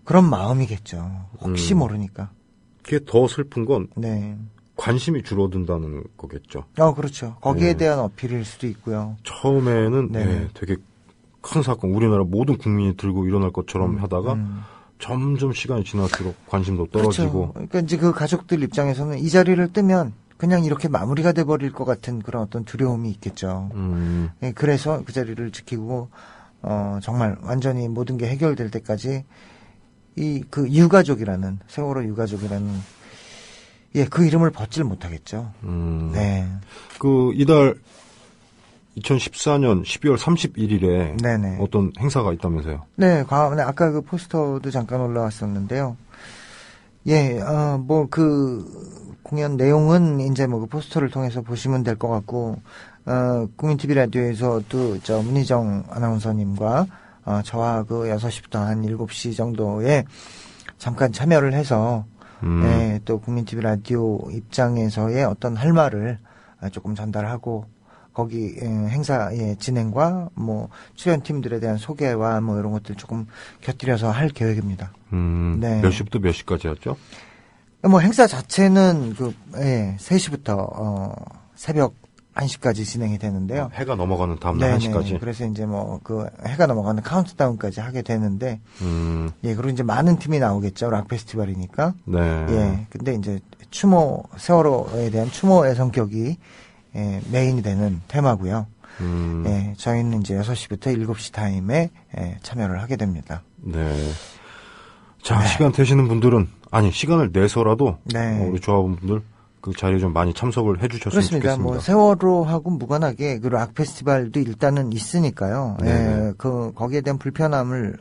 그런 마음이겠죠. 혹시 모르니까. 그게 더 슬픈 건 네. 관심이 줄어든다는 거겠죠. 그렇죠. 거기에 대한 어필일 수도 있고요. 처음에는 되게 큰 사건, 우리나라 모든 국민이 들고 일어날 것처럼 하다가 점점 시간이 지날수록 관심도 떨어지고. 그렇죠. 그러니까 이제 그 가족들 입장에서는 이 자리를 뜨면 그냥 이렇게 마무리가 돼버릴 것 같은 그런 어떤 두려움이 있겠죠. 그래서 그 자리를 지키고 정말 완전히 모든 게 해결될 때까지 그 유가족이라는 세월호 유가족이라는 그 이름을 벗질 못하겠죠. 네. 이달 2014년 12월 31일에 네네. 어떤 행사가 있다면서요? 네, 아까 그 포스터도 잠깐 올라왔었는데요. 뭐 그 공연 내용은 이제 뭐 그 포스터를 통해서 보시면 될 것 같고, 국민 TV 라디오에서도 문희정 아나운서님과 저와 그 6시부터 한 7시 정도에 잠깐 참여를 해서 또 국민 TV 라디오 입장에서의 어떤 할 말을 조금 전달하고. 거기 행사의 진행과 뭐 출연팀들에 대한 소개와 뭐 이런 것들 조금 곁들여서 할 계획입니다. 네. 몇 시부터 몇 시까지였죠? 뭐 행사 자체는 3시부터 새벽 1시까지 진행이 되는데요. 해가 넘어가는 다음날 1시까지. 그래서 이제 뭐 그 해가 넘어가는 카운트다운까지 하게 되는데 그리고 이제 많은 팀이 나오겠죠. 락 페스티벌이니까. 네. 근데 이제 세월호에 대한 추모의 성격이 메인이 되는 테마고요. 저희는 이제 6시부터 7시 타임에 참여를 하게 됩니다. 네. 자, 시간 되시는 분들은, 아니, 시간을 내서라도, 네. 우리 조합원분들 그 자리에 좀 많이 참석을 해주셨으면 그렇습니다. 좋겠습니다. 뭐 세월호하고 무관하게 그 락 페스티벌도 일단은 있으니까요. 네네. 거기에 대한 불편함을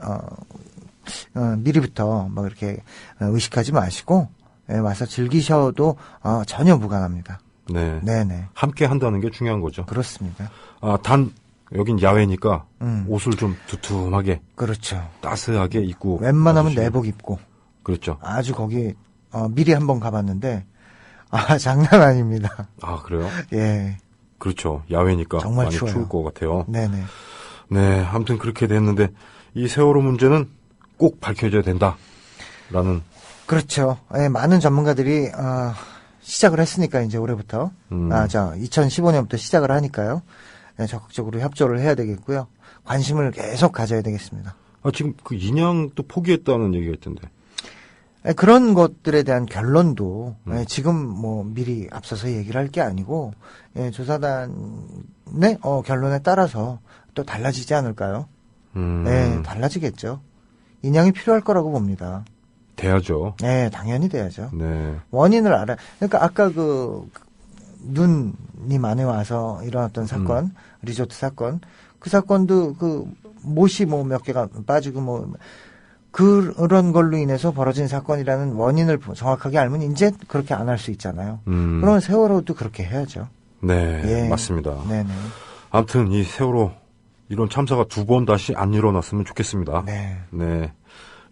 미리부터 막 이렇게 의식하지 마시고 와서 즐기셔도 전혀 무관합니다. 네. 네네. 함께 한다는 게 중요한 거죠. 그렇습니다. 단, 여긴 야외니까, 음. 옷을 좀 두툼하게, 그렇죠. 따스하게 입고. 웬만하면 와주시면. 내복 입고 그렇죠. 아주 거기 미리 한번 가봤는데 장난 아닙니다. 아, 그래요? 예. 그렇죠. 야외니까 정말 많이 추워요. 추울 것 같아요. 네네. 네, 아무튼 그렇게 됐는데 이 세월호 문제는 꼭 밝혀져야 된다라는. 그렇죠. 예, 많은 전문가들이 시작을 했으니까 이제 올해부터 2015년부터 시작을 하니까요. 예, 적극적으로 협조를 해야 되겠고요. 관심을 계속 가져야 되겠습니다. 지금 그 인양도 포기했다는 얘기가 있던데. 예, 그런 것들에 대한 결론도 지금 뭐 미리 앞서서 얘기를 할 게 아니고 조사단의 결론에 따라서 또 달라지지 않을까요? 네, 달라지겠죠. 인양이 필요할 거라고 봅니다. 돼야죠. 네, 당연히 돼야죠. 네. 원인을 그러니까 아까 눈이 만에 와서 일어났던 사건, 리조트 사건, 그 사건도 못이 몇 개가 빠지고 그런 걸로 인해서 벌어진 사건이라는 원인을 정확하게 알면 이제 그렇게 안 할 수 있잖아요. 그러면 세월호도 그렇게 해야죠. 네, 예. 맞습니다. 네네. 아무튼 이 세월호 이런 참사가 2번 다시 안 일어났으면 좋겠습니다. 네. 네.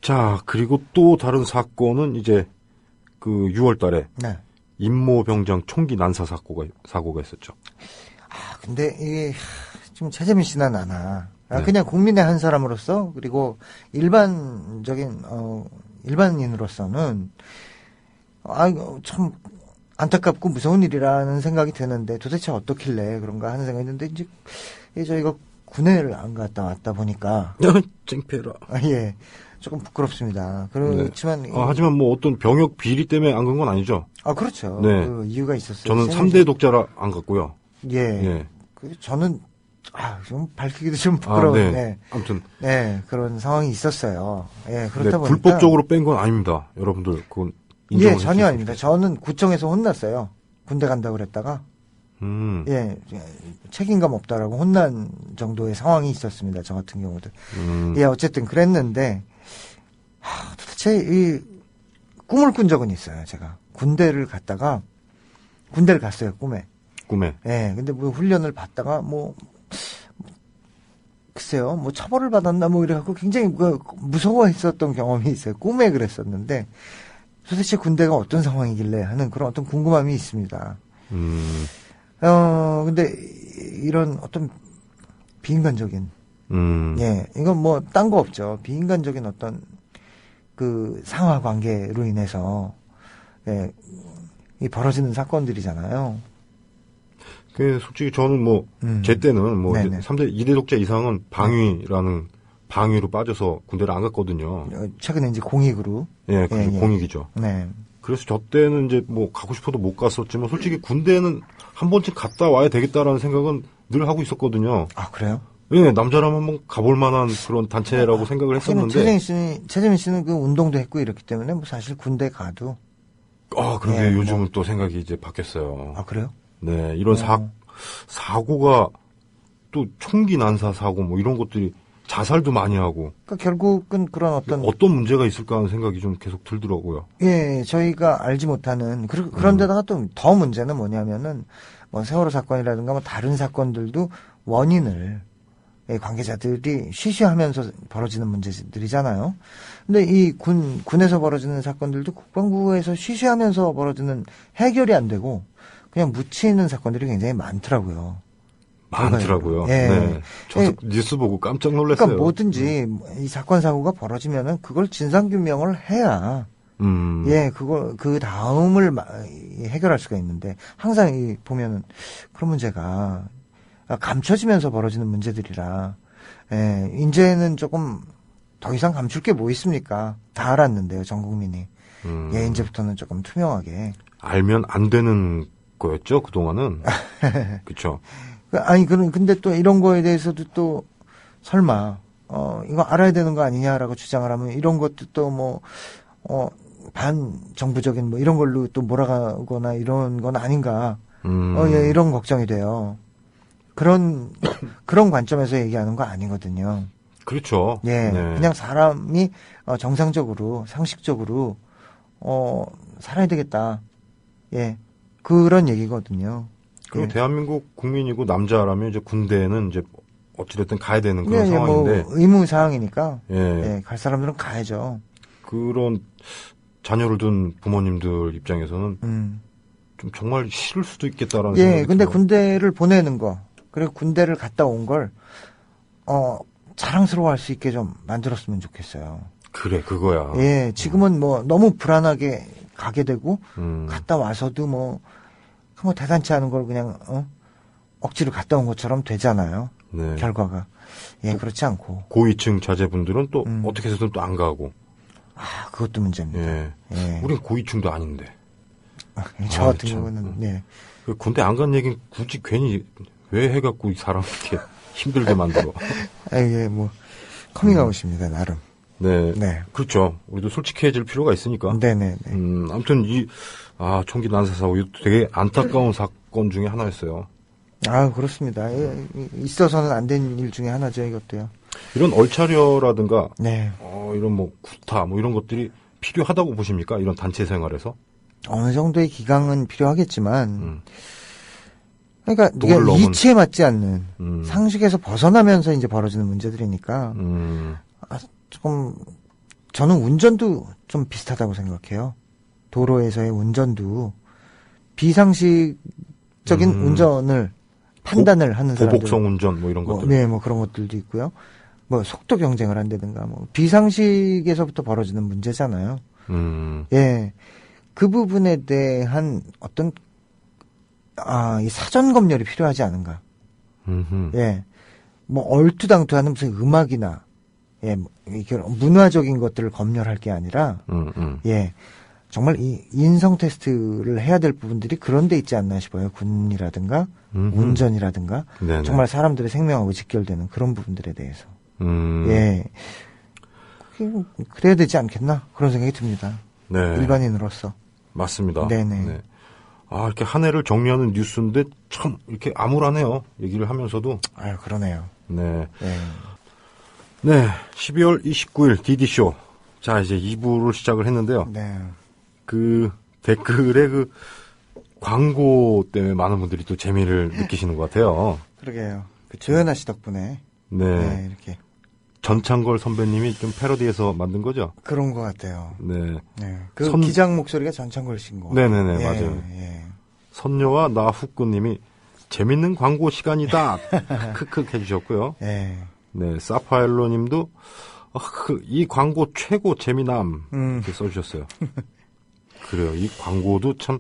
자, 그리고 또 다른 사건은 이제 6월 달에 네. 임모병장 총기 난사 사고가 있었죠. 근데 이게 좀 최재민 씨나 나나 네. 그냥 국민의 한 사람으로서 그리고 일반적인 일반인으로서는 참 안타깝고 무서운 일이라는 생각이 드는데 도대체 어떻길래 그런가 하는 생각이 드는데 이제 저희가 군대를 안 갔다 왔다 보니까 쟁패라. 예. 조금 부끄럽습니다. 그렇지만 네. 하지만 뭐 어떤 병역 비리 때문에 안 간 건 아니죠. 그렇죠. 네. 그 이유가 있었어요. 저는 3대 독자라 안 갔고요. 예. 예. 저는 좀 밝히기도 좀 부끄러운데. 네. 아무튼 네, 그런 상황이 있었어요. 예, 그렇다 네, 보니까 불법적으로 뺀 건 아닙니다. 여러분들 그건 인정을 예, 전혀 아닙니다. 저는 구청에서 혼났어요. 군대 간다고 그랬다가 예, 책임감 없다라고 혼난 정도의 상황이 있었습니다. 저 같은 경우도. 예, 어쨌든 그랬는데 도대체 이 꿈을 꾼 적은 있어요. 제가 군대를 갔어요. 꿈에. 예, 근데 뭐 훈련을 받다가 글쎄요, 처벌을 받았나 이래갖고 굉장히 무서워했었던 경험이 있어요. 꿈에 그랬었는데 도대체 군대가 어떤 상황이길래 하는 그런 어떤 궁금함이 있습니다. 근데 이런 어떤 비인간적인, 예, 이건 딴 거 없죠. 비인간적인 어떤 상하 관계로 인해서, 예, 이 벌어지는 사건들이잖아요. 솔직히 저는 제 때는 네네. 2대 독자 이상은 방위로 빠져서 군대를 안 갔거든요. 최근에 이제 공익으로. 예, 예. 공익이죠. 네. 그래서 저 때는 이제 가고 싶어도 못 갔었지만 솔직히 군대는 한 번쯤 갔다 와야 되겠다라는 생각은 늘 하고 있었거든요. 아, 그래요? 예, 남자라면 한번 가볼 만한 그런 단체라고 생각을 했었는데. 최재민 씨는 운동도 했고 이렇기 때문에 사실 군대 가도. 그런데 요즘은 또 생각이 이제 바뀌었어요. 아, 그래요? 네, 이런 사고가 또 총기 난사 사고 이런 것들이 자살도 많이 하고. 그러니까 결국은 그런 어떤 문제가 있을까 하는 생각이 좀 계속 들더라고요. 예, 저희가 알지 못하는 그런 데다가 또 더 문제는 뭐냐면은 세월호 사건이라든가 다른 사건들도 원인을 관계자들이 쉬쉬하면서 벌어지는 문제들이잖아요. 근데 이 군에서 벌어지는 사건들도 국방부에서 쉬쉬하면서 벌어지는 해결이 안 되고 그냥 묻히는 사건들이 굉장히 많더라고요. 많더라고요. 예. 네. 저도 뉴스 보고 깜짝 놀랐어요. 그러니까 뭐든지 이 사건 사고가 벌어지면은 그걸 진상 규명을 해야 예, 그 다음을 해결할 수가 있는데 항상 보면은 그런 문제가 감춰지면서 벌어지는 문제들이라 예, 이제는 조금 더 이상 감출 게 뭐 있습니까? 다 알았는데요, 전 국민이. 예, 이제부터는 조금 투명하게. 알면 안 되는 거였죠, 그동안은. 그렇죠. 근데 또 이런 거에 대해서도 또 설마 이거 알아야 되는 거 아니냐라고 주장을 하면 이런 것도 또 반정부적인 이런 걸로 또 몰아가거나 이런 건 아닌가. 예, 이런 걱정이 돼요. 그런 관점에서 얘기하는 거 아니거든요. 그렇죠. 예, 네. 그냥 사람이 정상적으로, 상식적으로, 살아야 되겠다. 예, 그런 얘기거든요. 그리고 예. 대한민국 국민이고 남자라면 이제 군대는 이제 어찌됐든 가야 되는 그런 예, 상황인데. 의무 사항이니까. 예. 예, 갈 사람들은 가야죠. 그런 자녀를 둔 부모님들 입장에서는 좀 정말 싫을 수도 있겠다라는 예, 생각이 근데 들어요. 군대를 보내는 거, 그리고 군대를 갔다 온 걸, 자랑스러워할 수 있게 좀 만들었으면 좋겠어요. 그래, 그거야. 예, 지금은 너무 불안하게 가게 되고, 갔다 와서도 뭐 대단치 않은 걸 그냥, 억지로 갔다 온 것처럼 되잖아요. 네. 결과가. 예, 그렇지 않고. 고위층 자제분들은 또 어떻게 해서든 또 안 가고. 그것도 문제입니다. 예. 예. 우린 고위층도 아닌데. 저 같은 참. 경우는, 예. 그 군대 안 간 얘기는 굳이 괜히 왜 해갖고 이 사람 이렇게 힘들게 만들어. 예, 커밍아웃입니다, 나름. 네. 네. 그렇죠. 우리도 솔직해질 필요가 있으니까. 네네네. 아무튼 총기 난사 사고, 이것도 되게 안타까운 사건 중에 하나였어요. 그렇습니다. 예, 있어서는 안 된 일 중에 하나죠, 이것도요. 이런 얼차려라든가, 네. 이런 구타, 이런 것들이 필요하다고 보십니까? 이런 단체 생활에서? 어느 정도의 기강은 필요하겠지만, 그러니까 이게 도를 넘은. 이치에 맞지 않는 상식에서 벗어나면서 이제 벌어지는 문제들이니까, 조금 저는 운전도 좀 비슷하다고 생각해요. 도로에서의 운전도 비상식적인 운전을 판단을 하는 사람들, 보복성 운전 이런 것들. 네, 그런 것들도 있고요. 속도 경쟁을 한다든가 비상식에서부터 벌어지는 문제잖아요. 예, 그 부분에 대한 어떤 이 사전 검열이 필요하지 않은가. 예, 얼토당토하는 무슨 음악이나 이렇게 문화적인 것들을 검열할 게 아니라 예, 정말 이 인성 테스트를 해야 될 부분들이 그런 데 있지 않나 싶어요. 군이라든가 운전이라든가 네네. 정말 사람들의 생명하고 직결되는 그런 부분들에 대해서 예, 그래야 되지 않겠나 그런 생각이 듭니다. 네. 일반인으로서. 맞습니다. 네네. 네. 이렇게 한 해를 정리하는 뉴스인데 참 이렇게 암울하네요. 얘기를 하면서도. 그러네요. 네. 예. 네. 12월 29일 DD쇼. 자, 이제 2부를 시작을 했는데요. 네. 그 댓글에 광고 때문에 많은 분들이 또 재미를 느끼시는 것 같아요. 그러게요. 조연아 씨 덕분에. 네. 이렇게. 전창걸 선배님이 좀 패러디해서 만든 거죠? 그런 것 같아요. 네. 네. 기장 목소리가 전창걸 씨인 거. 네네네, 맞아요. 예. 선녀와 나후꾸님이 재밌는 광고 시간이다. 크크 해주셨고요. 예. 네, 사파일로님도 이 광고 최고 재미남 이렇게 써주셨어요. 그래요. 이 광고도 참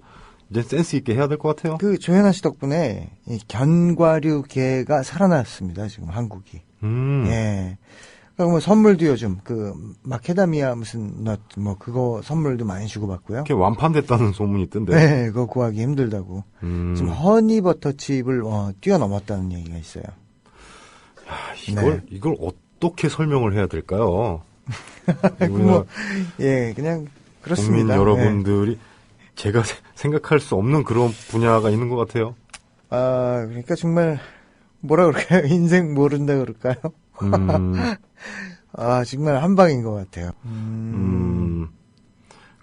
이제 센스 있게 해야 될 것 같아요. 조연아 씨 덕분에 이 견과류계가 살아났습니다. 지금 한국이. 예. 그러니까 선물도 요즘 마케다미아 무슨 넛 그거 선물도 많이 주고받고요. 이렇게 완판됐다는 소문이 있던데. 네, 그거 구하기 힘들다고. 지금 허니버터칩을 뛰어넘었다는 얘기가 있어요. 이걸 어떻게 설명을 해야 될까요? 그냥 그렇습니다. 국민 여러분들이 제가 생각할 수 없는 그런 분야가 있는 것 같아요. 그러니까 정말 뭐라 그럴까요? 인생 모른다 그럴까요? 정말 한 방인 것 같아요.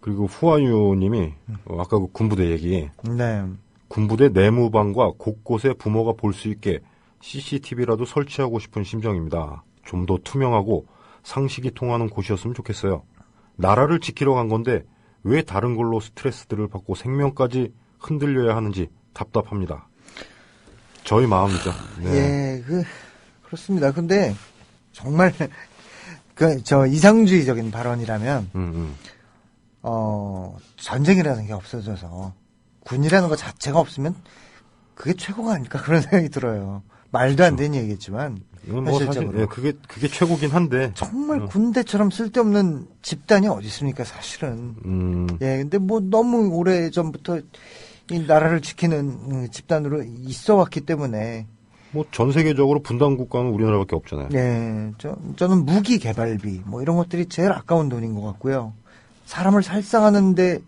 그리고 후아유님이 아까 그 군부대 얘기. 네. 군부대 내무방과 곳곳에 부모가 볼 수 있게 CCTV라도 설치하고 싶은 심정입니다. 좀 더 투명하고 상식이 통하는 곳이었으면 좋겠어요. 나라를 지키러 간 건데 왜 다른 걸로 스트레스들을 받고 생명까지 흔들려야 하는지 답답합니다. 저희 마음이죠. 네. 예, 그렇습니다. 근데 정말 이상주의적인 발언이라면 전쟁이라는 게 없어져서 군이라는 것 자체가 없으면 그게 최고가 아닐까 그런 생각이 들어요. 말도 안 되는 얘기겠지만 현실적으로 사실 그게 최고긴 한데 정말 군대처럼 쓸데없는 집단이 어디 있습니까 사실은. 근데 너무 오래 전부터 이 나라를 지키는 집단으로 있어 왔기 때문에 뭐 전 세계적으로 분단 국가는 우리나라밖에 없잖아요. 네, 저는 무기 개발비 뭐 이런 것들이 제일 아까운 돈인 것 같고요. 사람을 살상하는데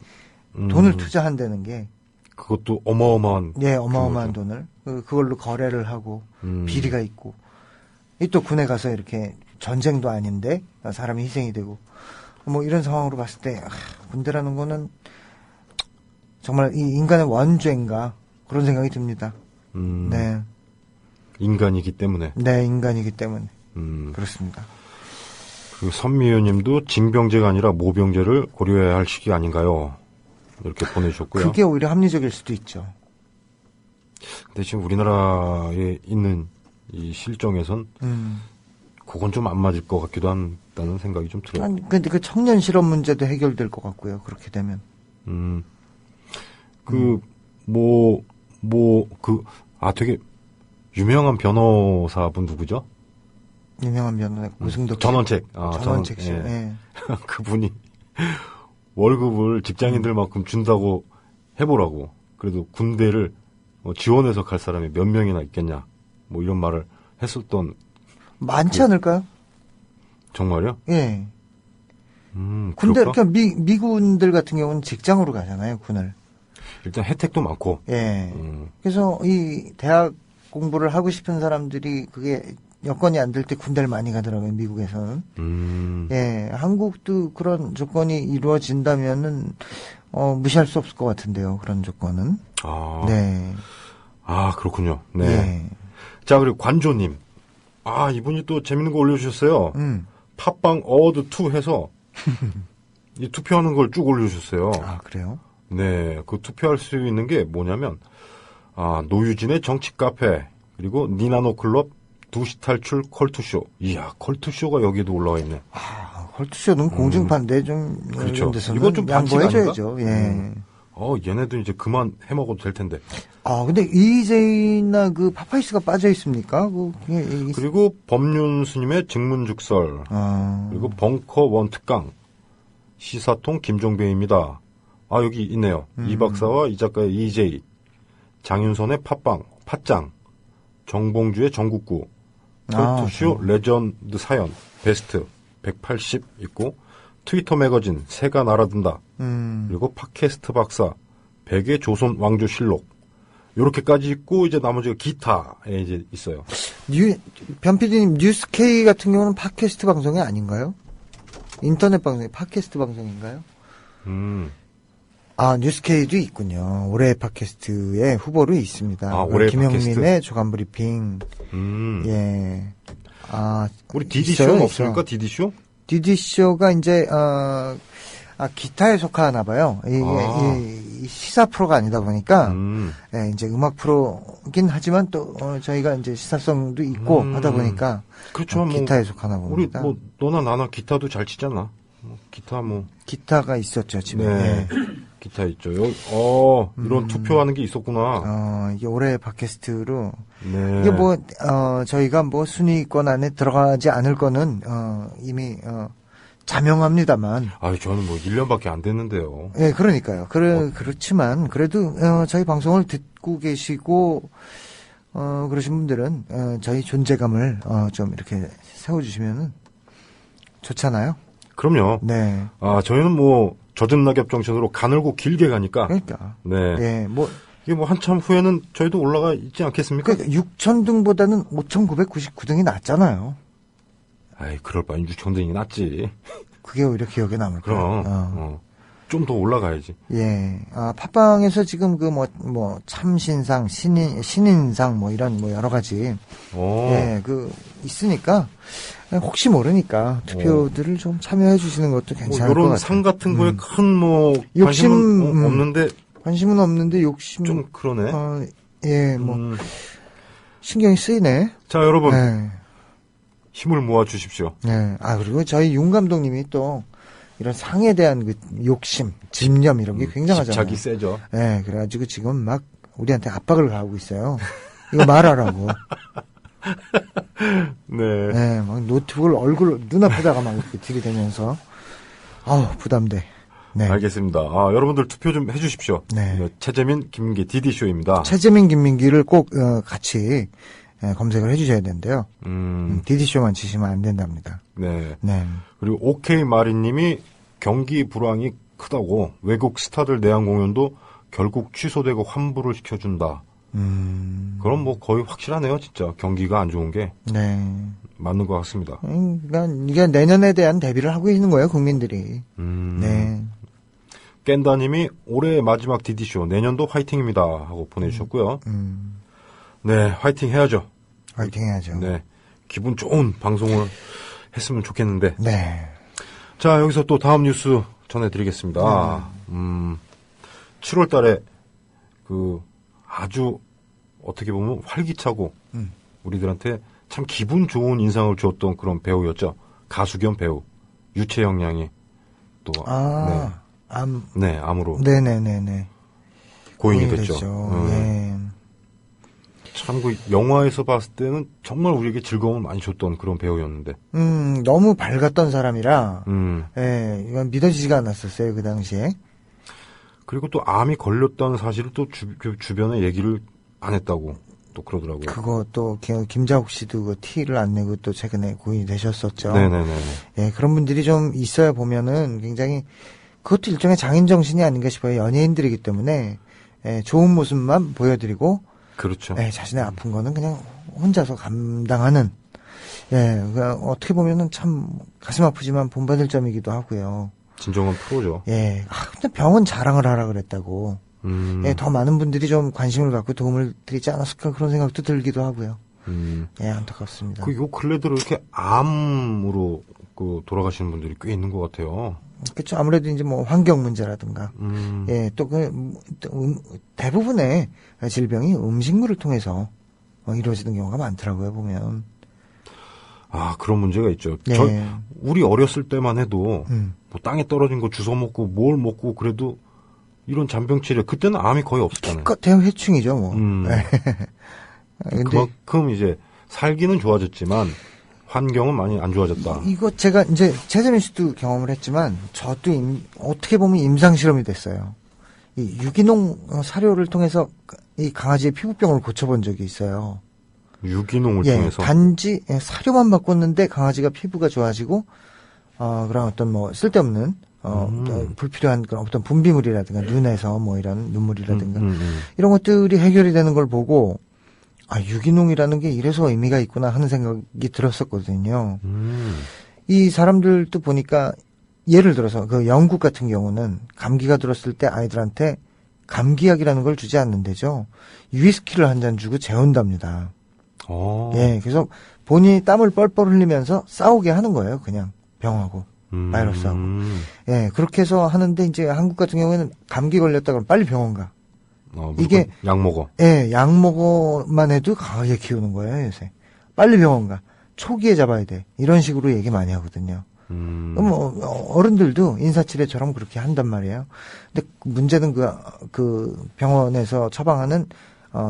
돈을 투자한다는 게 그것도 어마어마한. 예, 어마어마한 규모죠. 돈을 그걸로 거래를 하고 비리가 있고 이 또 군에 가서 이렇게 전쟁도 아닌데 사람이 희생이 되고 뭐 이런 상황으로 봤을 때 군대라는 거는 정말 이 인간의 원죄인가 그런 생각이 듭니다. 네, 인간이기 때문에. 네 인간이기 때문에 음. 그렇습니다. 그리고 선미연님도 징병제가 아니라 모병제를 고려해야 할 시기 아닌가요? 이렇게 보내주셨고요. 그게 오히려 합리적일 수도 있죠. 근데 지금 우리나라에 있는 이 실정에선 그건 좀 안 맞을 것 같기도 한다는 생각이 좀 들어요. 아니, 근데 그 청년 실업 문제도 해결될 것 같고요. 그렇게 되면. 되게 유명한 변호사분 누구죠? 유명한 변호사 고승덕 씨. 전원책. 전원책 씨. 예. 예. 그분이 월급을 직장인들만큼 준다고 해보라고. 그래도 군대를 지원해서 갈 사람이 몇 명이나 있겠냐. 뭐 이런 말을 했었던. 많지 않을까요? 정말요? 예. 그럴까? 군대, 그러니까 미군들 같은 경우는 직장으로 가잖아요, 군을. 일단 혜택도 많고. 예. 그래서 이 대학 공부를 하고 싶은 사람들이 그게 여건이 안 될 때 군대를 많이 가더라고요, 미국에서는. 예. 한국도 그런 조건이 이루어진다면은, 무시할 수 없을 것 같은데요, 그런 조건은. 아. 네. 아, 그렇군요. 네. 예. 자, 그리고 관조님. 아, 이분이 또 재밌는 거 올려주셨어요. 팟빵 어워드2 해서 이 투표하는 걸 쭉 올려주셨어요. 아, 그래요? 네, 그 투표할 수 있는 게 뭐냐면, 노유진의 정치 카페, 그리고 니나노 클럽, 2시 탈출 컬투쇼. 이야, 컬투쇼가 여기도 올라와 있네. 컬투쇼는 공중파인데 좀, 그렇죠. 이런 데서는 이건 좀 반칙 양보해줘야죠. 예. 얘네들 이제 그만 해먹어도 될 텐데. 근데 EJ나 그 파파이스가 빠져 있습니까? 그리고 법륜 스님의 증문죽설, 그리고 벙커 원 특강, 시사통 김종배입니다. 여기 있네요. 이 박사와 이 작가의 EJ, 장윤선의 팟빵, 팟짱, 정봉주의 전국구, 컬투쇼 레전드 사연, 베스트 180 있고, 트위터 매거진 새가 날아든다. 그리고 팟캐스트 박사, 백의 조선 왕조 실록. 요렇게까지 있고 이제 나머지가 기타에 이제 있어요. 변PD님 뉴스K 같은 경우는 팟캐스트 방송이 아닌가요? 인터넷 방송이 팟캐스트 방송인가요? 뉴스K도 있군요. 올해 팟캐스트의 후보로 있습니다. 올해 김영민의 팟캐스트? 조간 브리핑. 예. 우리 DD쇼는 없습니까? DD쇼? DD쇼가 이제, 기타에 속하나 봐요. 이 시사 프로가 아니다 보니까, 예, 이제 음악 프로긴 하지만 또, 저희가 이제 시사성도 있고 하다 보니까, 그렇죠. 기타에 속하나 봅니다. 우리 너나 나나 기타도 잘 치잖아. 기타가 있었죠, 집에. 네. 예. 기타 있죠. 이런 투표하는 게 있었구나. 이게 올해 팟캐스트로, 네. 이게 저희가 순위권 안에 들어가지 않을 거는, 이미, 자명합니다만. 저는 1년밖에 안 됐는데요. 예, 그러니까요. 그렇지만, 그래도, 저희 방송을 듣고 계시고, 그러신 분들은, 저희 존재감을, 좀 이렇게 세워주시면은 좋잖아요. 그럼요. 네. 저희는 젖은 낙엽 정신으로 가늘고 길게 가니까. 그러니까. 네. 예, 이게 한참 후에는 저희도 올라가 있지 않겠습니까? 그러니까 6,000등보다는 5,999등이 낫잖아요. 그럴 바엔 6,000등이 낫지. 그게 오히려 기억에 남을 거예요. 그럼. 좀 더 올라가야지. 예. 팟빵에서 지금 참신상, 신인상, 이런, 여러 가지. 예, 있으니까, 혹시 모르니까 투표들을 좀 참여해 주시는 것도 괜찮을 것 같아요. 이런 상 같은 거에 큰 욕심, 관심은 없는데. 관심은 없는데 욕심. 좀 그러네. 예, 신경이 쓰이네. 자, 여러분. 예. 힘을 모아 주십시오. 예. 그리고 저희 윤 감독님이 또, 이런 상에 대한 욕심, 집념 이런 게 굉장하잖아요. 집착이 세죠. 네, 그래가지고 지금 막 우리한테 압박을 가하고 있어요. 이거 말하라고. 네. 네, 막 노트북을 눈앞에다가 막 이렇게 들이대면서 부담돼. 네. 알겠습니다. 여러분들 투표 좀 해주십시오. 네. 최재민, 김민기 DD쇼입니다. 최재민, 김민기를 꼭 같이 검색을 해주셔야 되는데요. 디디쇼만 치시면 안 된답니다. 네. 네. 그리고 오케이 마리님이 경기 불황이 크다고 외국 스타들 내한 공연도 결국 취소되고 환불을 시켜준다. 그럼 뭐 거의 확실하네요, 진짜. 경기가 안 좋은 게. 네. 맞는 것 같습니다. 그러니까 이게 내년에 대한 대비를 하고 있는 거예요, 국민들이. 네. 깬다님이 올해의 마지막 디디쇼 내년도 화이팅입니다 하고 보내주셨고요. 네, 화이팅 해야죠. 화이팅 해야죠. 네, 기분 좋은 방송을 했으면 좋겠는데. 네. 자, 여기서 또 다음 뉴스 전해드리겠습니다. 7월 달에 아주 어떻게 보면 활기차고 우리들한테 참 기분 좋은 인상을 주었던 그런 배우였죠. 가수 겸 배우 유채영 양이 또 암으로 네네네네 고인이 됐죠. 예. 참 그 영화에서 봤을 때는 정말 우리에게 즐거움을 많이 줬던 그런 배우였는데. 너무 밝았던 사람이라 예, 이건 믿어지지가 않았었어요 그 당시에. 그리고 또 암이 걸렸다는 사실을 또 주변에 얘기를 안 했다고 또 그러더라고요. 그거 또 김자옥 씨도 그 티를 안 내고 또 최근에 고인이 되셨었죠. 네네네. 예, 그런 분들이 좀 있어야 보면은 굉장히 그것도 일종의 장인 정신이 아닌가 싶어요. 연예인들이기 때문에 좋은 모습만 보여드리고, 그렇죠. 자신의 아픈 거는 그냥 혼자서 감당하는. 어떻게 보면은 참 가슴 아프지만 본받을 점이기도 하고요. 진정한 프로죠. 근데 병은 자랑을 하라 그랬다고. 더 많은 분들이 좀 관심을 갖고 도움을 드리지 않았을까 그런 생각도 들기도 하고요. 안타깝습니다. 요 근래 들어 이렇게 암으로 돌아가시는 분들이 꽤 있는 것 같아요. 그렇죠. 아무래도 이제 뭐 환경 문제라든가, 또 대부분의 질병이 음식물을 통해서 이루어지는 경우가 많더라고요, 보면. 그런 문제가 있죠. 우리 어렸을 때만 해도 뭐 땅에 떨어진 거 주워 먹고 뭘 먹고 그래도 이런 잔병치레 그때는 암이 거의 없었잖아요. 대해충이죠, 뭐. 그만큼 이제 살기는 좋아졌지만 환경은 많이 안 좋아졌다. 이거 제가 이제 최재민 씨도 경험을 했지만 저도 어떻게 보면 임상 실험이 됐어요. 이 유기농 사료를 통해서 이 강아지의 피부병을 고쳐본 적이 있어요. 유기농을 통해서? 단지 사료만 바꿨는데 강아지가 피부가 좋아지고 그런 어떤 뭐 쓸데없는 불필요한 그런 어떤 분비물이라든가 눈에서 뭐 이런 눈물이라든가 이런 것들이 해결이 되는 걸 보고 유기농이라는 게 이래서 의미가 있구나 하는 생각이 들었었거든요. 이 사람들도 보니까 예를 들어서 그 영국 같은 경우는 감기가 들었을 때 아이들한테 감기약이라는 걸 주지 않는데죠. 위스키를 한 잔 주고 재운답니다. 그래서 본인이 땀을 뻘뻘 흘리면서 싸우게 하는 거예요. 그냥 병하고 바이러스하고. 그렇게 해서 하는데 이제 한국 같은 경우에는 감기 걸렸다 그러면 빨리 병원 가. 이게 약 먹어. 약 먹어만 해도 강하게 키우는 거예요, 요새. 빨리 병원 가. 초기에 잡아야 돼. 이런 식으로 얘기 많이 하거든요. 어른들도 인사치레처럼 그렇게 한단 말이에요. 근데 문제는 그 병원에서 처방하는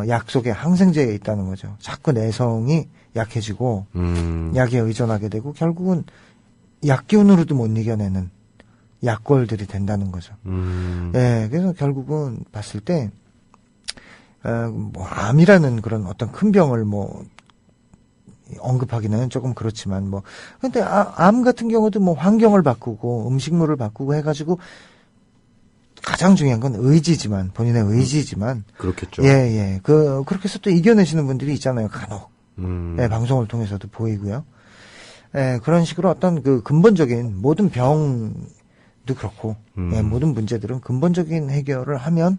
약 속에 항생제에 있다는 거죠. 자꾸 내성이 약해지고 약에 의존하게 되고 결국은 약 기운으로도 못 이겨내는 약골들이 된다는 거죠. 그래서 결국은 봤을 때 뭐 암이라는 그런 어떤 큰 병을 뭐 언급하기는 조금 그렇지만 뭐 근데 암 같은 경우도 뭐 환경을 바꾸고 음식물을 바꾸고 해가지고 가장 중요한 건 의지지만 본인의 의지지만 그렇겠죠. 그렇게 해서 또 이겨내시는 분들이 있잖아요, 간혹. 방송을 통해서도 보이고요. 그런 식으로 어떤 그 근본적인 모든 병도 그렇고 모든 문제들은 근본적인 해결을 하면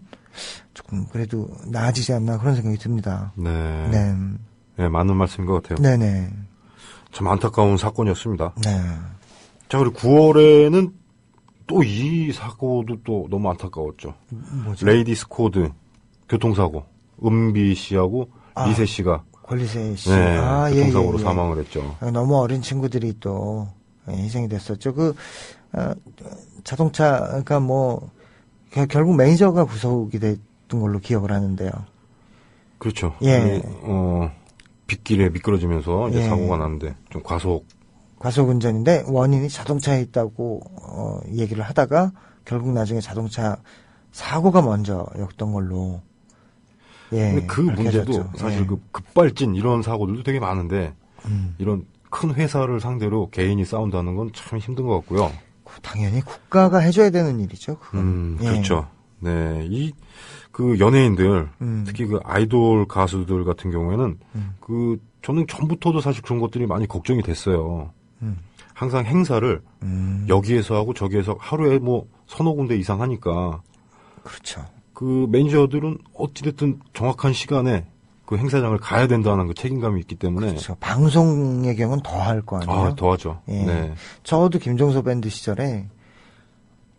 조금 그래도 나아지지 않나 그런 생각이 듭니다. 네, 맞는 말씀인 것 같아요. 네네. 참 안타까운 사건이었습니다. 네. 자, 그리고 9월에는 또 이 사고도 또 너무 안타까웠죠. 뭐죠? 레이디스 코드 교통사고 은비 씨하고 리세 씨가 권리세 씨. 교통사고로 사망을 했죠. 너무 어린 친구들이 또 희생이 됐었죠. 자동차가 뭐 결국 매니저가 구속이 됐던 걸로 기억을 하는데요. 그렇죠. 빗길에 미끄러지면서 이제 사고가 났는데 좀 과속 운전인데 원인이 자동차에 있다고 얘기를 하다가 결국 나중에 자동차 사고가 먼저였던 걸로. 예. 근데 그 그렇게 문제도 하셨죠. 사실 예. 그 급발진 이런 사고들도 되게 많은데 이런 큰 회사를 상대로 개인이 싸운다는 건 참 힘든 것 같고요. 당연히 국가가 해줘야 되는 일이죠. 그건. 예. 그렇죠. 네, 그 연예인들, 음. 특히 그 아이돌 가수들 같은 경우에는 저는 전부터도 사실 그런 것들이 많이 걱정이 됐어요. 항상 행사를 여기에서 하고 저기에서 하루에 뭐 서너 군데 이상 하니까. 그렇죠. 그 매니저들은 어찌됐든 정확한 시간에 그 행사장을 가야 된다는 그 책임감이 있기 때문에. 그렇죠. 방송의 경우는 더 할 거 아니에요? 더하죠. 예. 네. 저도 김종서 밴드 시절에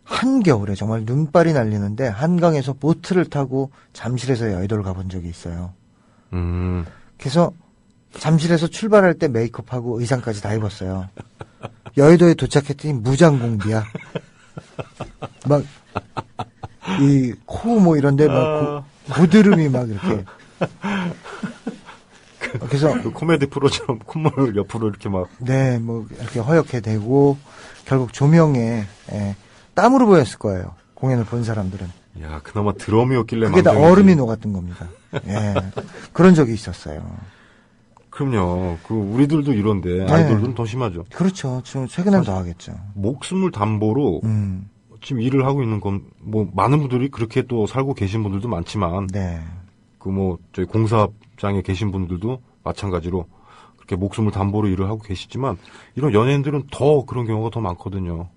한겨울에 정말 눈발이 날리는데 한강에서 보트를 타고 잠실에서 여의도를 가본 적이 있어요. 그래서 잠실에서 출발할 때 메이크업하고 의상까지 다 입었어요. 여의도에 도착했더니 무장공비야. 막 이 코 뭐 이런데 막 고드름이 막 이렇게. 그래서 그 코미디 프로처럼 콧물 옆으로 이렇게 막. 네, 뭐 이렇게 허옇게 되고 결국 조명에 땀으로 보였을 거예요. 공연을 본 사람들은. 야, 그나마 드럼이었길래. 그게 다 망정이지. 얼음이 녹았던 겁니다. 예, 그런 적이 있었어요. 그럼요. 우리들도 이런데 아이돌들은 더 심하죠. 그렇죠. 지금 최근엔 더 하겠죠. 목숨을 담보로 지금 일을 하고 있는 건 뭐 많은 분들이 그렇게 또 살고 계신 분들도 많지만 네. 저희 공사장에 계신 분들도 마찬가지로 그렇게 목숨을 담보로 일을 하고 계시지만 이런 연예인들은 더 그런 경우가 더 많거든요.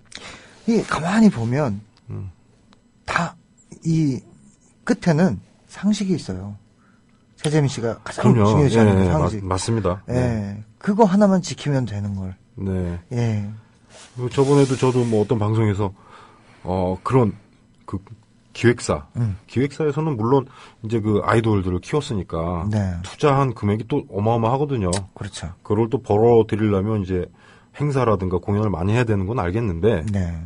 이 가만히 보면 다 이 끝에는 상식이 있어요. 최재민 씨가 가장 그럼요. 중요시 하는 상식. 맞습니다. 예. 그거 하나만 지키면 되는 걸. 네. 예. 저번에도 저도 뭐 어떤 방송에서 그런 그 기획사에서는 물론 이제 그 아이돌들을 키웠으니까 네. 투자한 금액이 또 어마어마하거든요. 그렇죠. 그걸 또 벌어들이려면 이제 행사라든가 공연을 많이 해야 되는 건 알겠는데 네.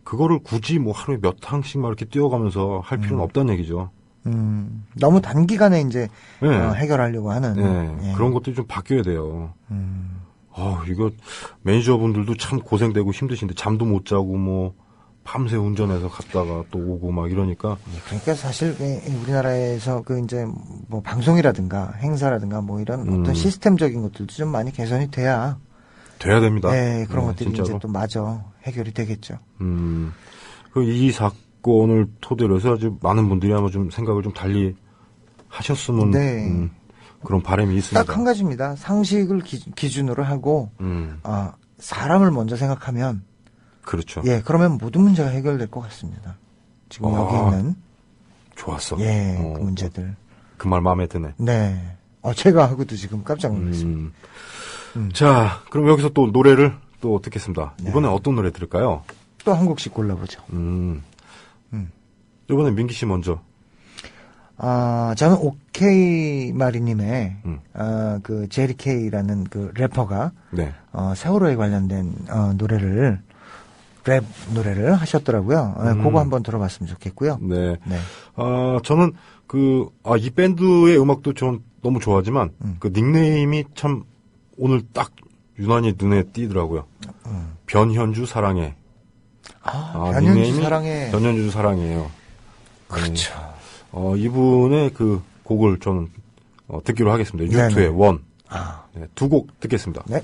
그거를 굳이 뭐 하루에 몇 항씩만 이렇게 뛰어가면서 할 필요는 없다는 얘기죠. 너무 단기간에 이제 네. 해결하려고 하는 네. 예. 그런 것들이 좀 바뀌어야 돼요. 이거 매니저분들도 참 고생되고 힘드신데 잠도 못 자고 뭐 밤새 운전해서 갔다가 또 오고 막 이러니까. 그러니까 사실 우리나라에서 그 이제 뭐 방송이라든가 행사라든가 뭐 이런 어떤 시스템적인 것들도 좀 많이 개선이 돼야 됩니다. 네, 그런 것들이 진짜로. 이제 또 마저 해결이 되겠죠. 이 사건을 토대로 해서 아주 많은 분들이 아마 좀 생각을 좀 달리 하셨으면 네. 그런 바람이 있습니다. 딱 한 가지입니다. 상식을 기준으로 하고 사람을 먼저 생각하면 그렇죠. 예, 그러면 모든 문제가 해결될 것 같습니다. 지금 여기 있는 좋았어. 그 문제들. 그 말 마음에 드네. 네. 제가 하고도 지금 깜짝 놀랐습니다. 자, 그럼 여기서 또 노래를 또 듣겠습니다. 이번엔 어떤 노래 들을까요? 또 한 곡씩 골라보죠. 이번엔 민기 씨 먼저. 저는 오케이 마리님의 그 제리 케이라는 그 래퍼가 네. 세월호에 관련된 랩 노래를 하셨더라고요. 그거 한번 들어봤으면 좋겠고요. 네. 네. 저는 이 밴드의 음악도 좀 너무 좋아하지만 그 닉네임이 참 오늘 딱 유난히 눈에 띄더라고요. 변현주 사랑해. 변현주 닉네임이 사랑해. 변현주 사랑해요. 그렇죠. 이분의 그 곡을 저는 듣기로 하겠습니다. 네네. 유투의 원. 네. 두 곡 듣겠습니다. 네.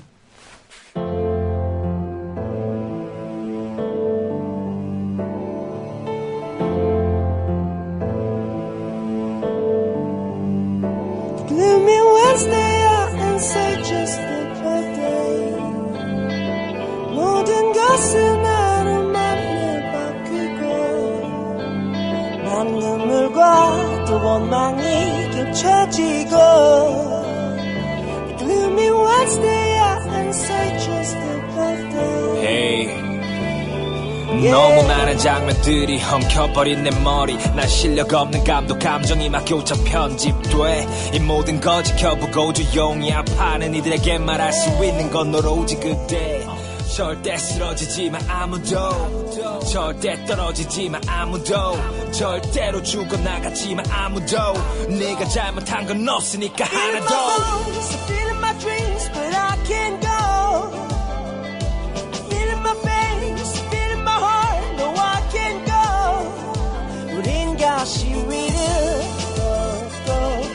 Gloomy Wednesday and say just a day 모든 것은 하루만에 바뀌고 난 눈물과 또 원망이 겹쳐지고 Gloomy Wednesday and say just a day Hey. 너무 많은 장면들이 엉켜버린 내 머리 난 실력 없는 감독 감정이 막 교차 편집돼 이 모든 거 지켜보고 조용히 아파하는 이들에게 말할 수 있는 건 오로지 그대 절대 쓰러지지만 아무도 절대 떨어지지만 아무도 절대로 죽어나가지만 아무도 네가 잘못한 건 없으니까 하나도 Feeling my dreams but I can't go Feeling my face Feeling my heart No I can't go 우린 다시 위를 걷고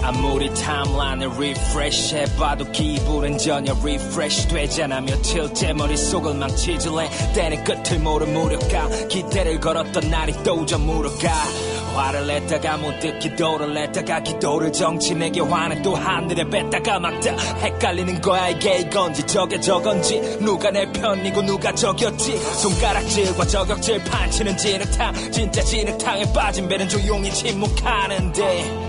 아무리 타임라인을 리프레시 해봐도 기분은 전혀 리프레시 되잖아. 며칠째 머릿속을 망치질래. 때는 끝을 모르 무력감. 기대를 걸었던 날이 또 저물어가. 화를 냈다가 문득 기도를 냈다가 기도를 정치 내게 화는 또 하늘에 뱉다가 막 다 헷갈리는 거야. 이게 이건지 저게 저건지 누가 내 편이고 누가 적였지. 손가락질과 저격질 판치는 진흙탕. 진짜 진흙탕에 빠진 배는 조용히 침묵하는데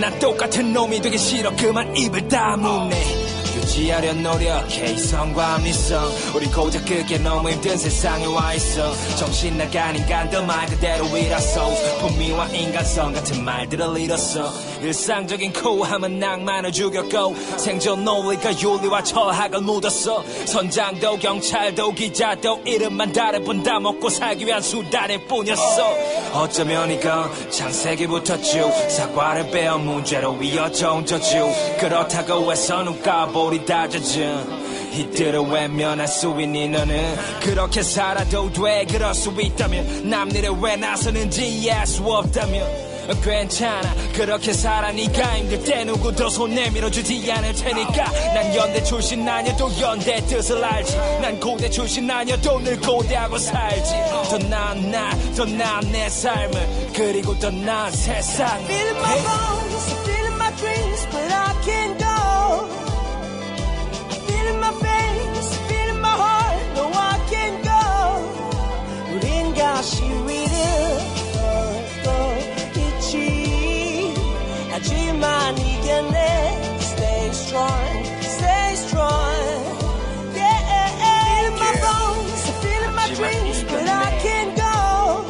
난 똑같은 놈이 되기 싫어. 그만 입을 다무네. 유지하려 노력해 이성과 미성. 우리 고작 그게 너무 힘든 생상에 와있어. 정신 나간 인간들 말 그대로이라서 분미와 인간성 같은 말들을 잃었어. 일상적인 코어함은 낭만을 죽였고 생존 논리가 윤리와 철학을 묻었어. 선장도 경찰도 기자도 이름만 다를 뿐 다 먹고 살기 위한 수단일 뿐이었어. 어쩌면 이건 창세기부터 쭉 사과를 빼어 문제로 이어져온 저주. 그렇다고 해서 누가 볼이 다져진 이들을 외면할 수 있니. 너는 그렇게 살아도 돼. 그럴 수 있다면 남일을 왜 나서는지 이해할 수 없다면 괜찮아. 그렇게 살아. 네가 힘들 때 누구도 손 내밀어주지 않을 테니까. 난 연대 출신 아니어도 연대 뜻을 알지. 난 고대 출신 아니어도 늘 고대하고 살지. 더 나은 나, 더 나은 내 삶을 그리고 더 나은 세상을. Feeling my bones, feeling my dreams, but I can't go. Feeling my face, feeling my heart, no I can't go. 우린 가시 위를 있지. 하지만 이겨내. Stay strong, stay strong. Yeah, feeling my bones, feeling my dreams, but I can't go.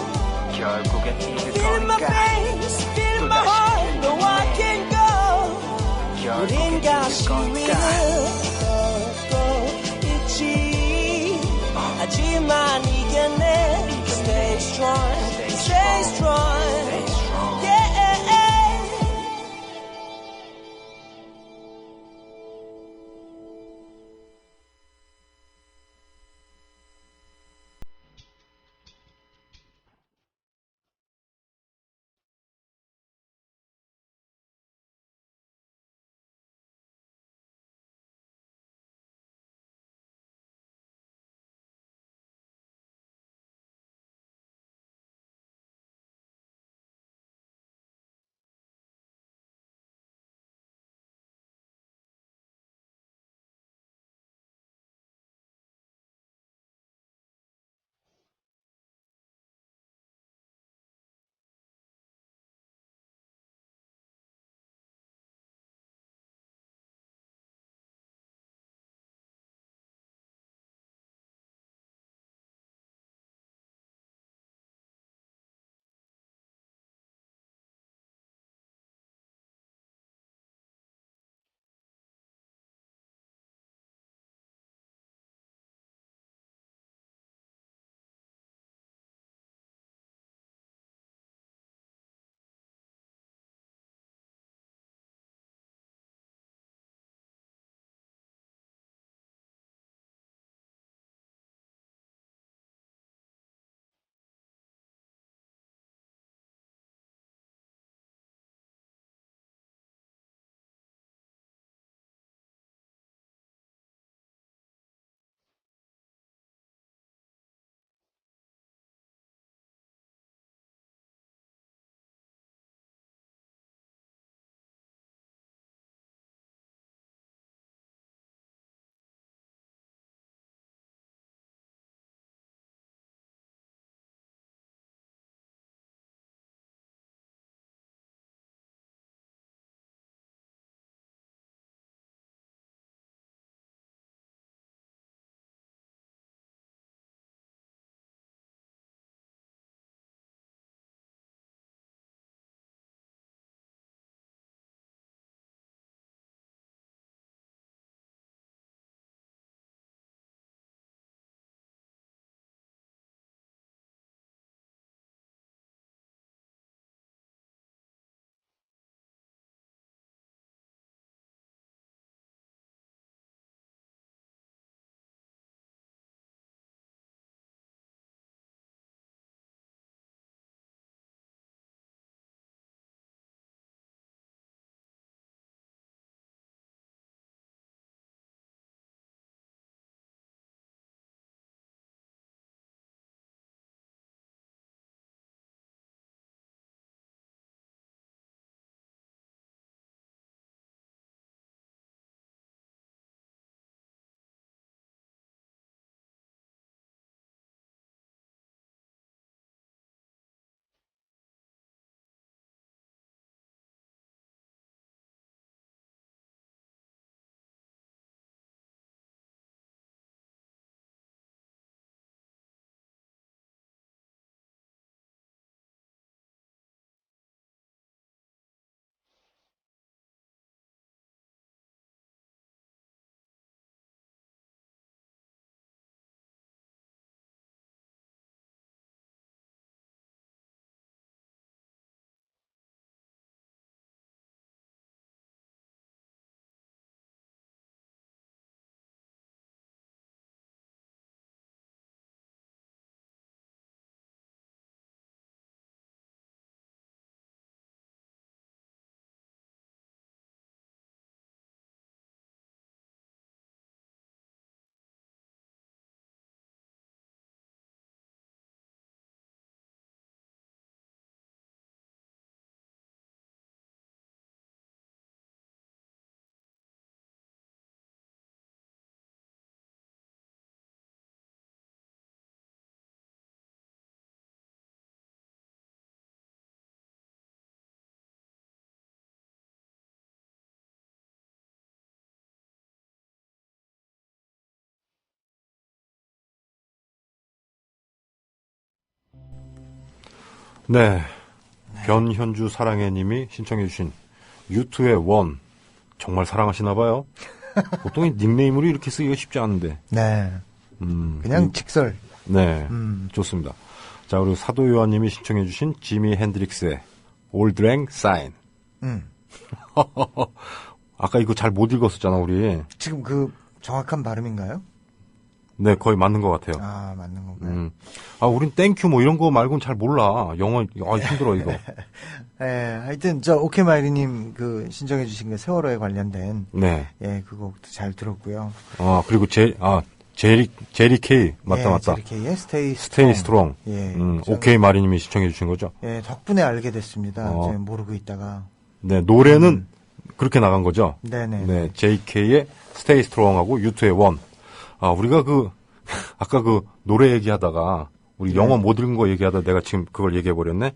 결국엔 Feeling my face, feeling my heart, no I can't go. 우린 가시 위를 걷고 있지. 하지만 이겨내. Stay strong, stay strong. 네. 변현주 사랑해님이 신청해주신 U2의 원. 정말 사랑하시나봐요. 보통 닉네임으로 이렇게 쓰기가 쉽지 않은데. 네. 그냥 직설. 네. 좋습니다. 자, 그리고 사도요한님이 신청해주신 지미 핸드릭스의 Old Lang Syne. 아까 이거 잘 못 읽었었잖아, 우리. 지금 그 정확한 발음인가요? 네, 거의 맞는 것 같아요. 아, 맞는 건가요? 우린 땡큐 뭐 이런 거 말고는 잘 몰라. 영어, 힘들어, 이거. 네, 하여튼, 오케마이리님 그 신청해주신 게 세월호에 관련된. 네. 예, 그 곡도 잘 들었고요. 그리고 제리 K. 맞다. 제리 K의 Stay Strong. 예. 오케이 마리님이 신청해주신 거죠? 예, 덕분에 알게 됐습니다. 제가 모르고 있다가. 네, 노래는 그렇게 나간 거죠? 네네. 네, JK의 Stay Strong하고 U2의 One. 우리가 아까 노래 얘기하다가, 우리 영어 못 읽은 거 얘기하다 내가 지금 그걸 얘기해버렸네?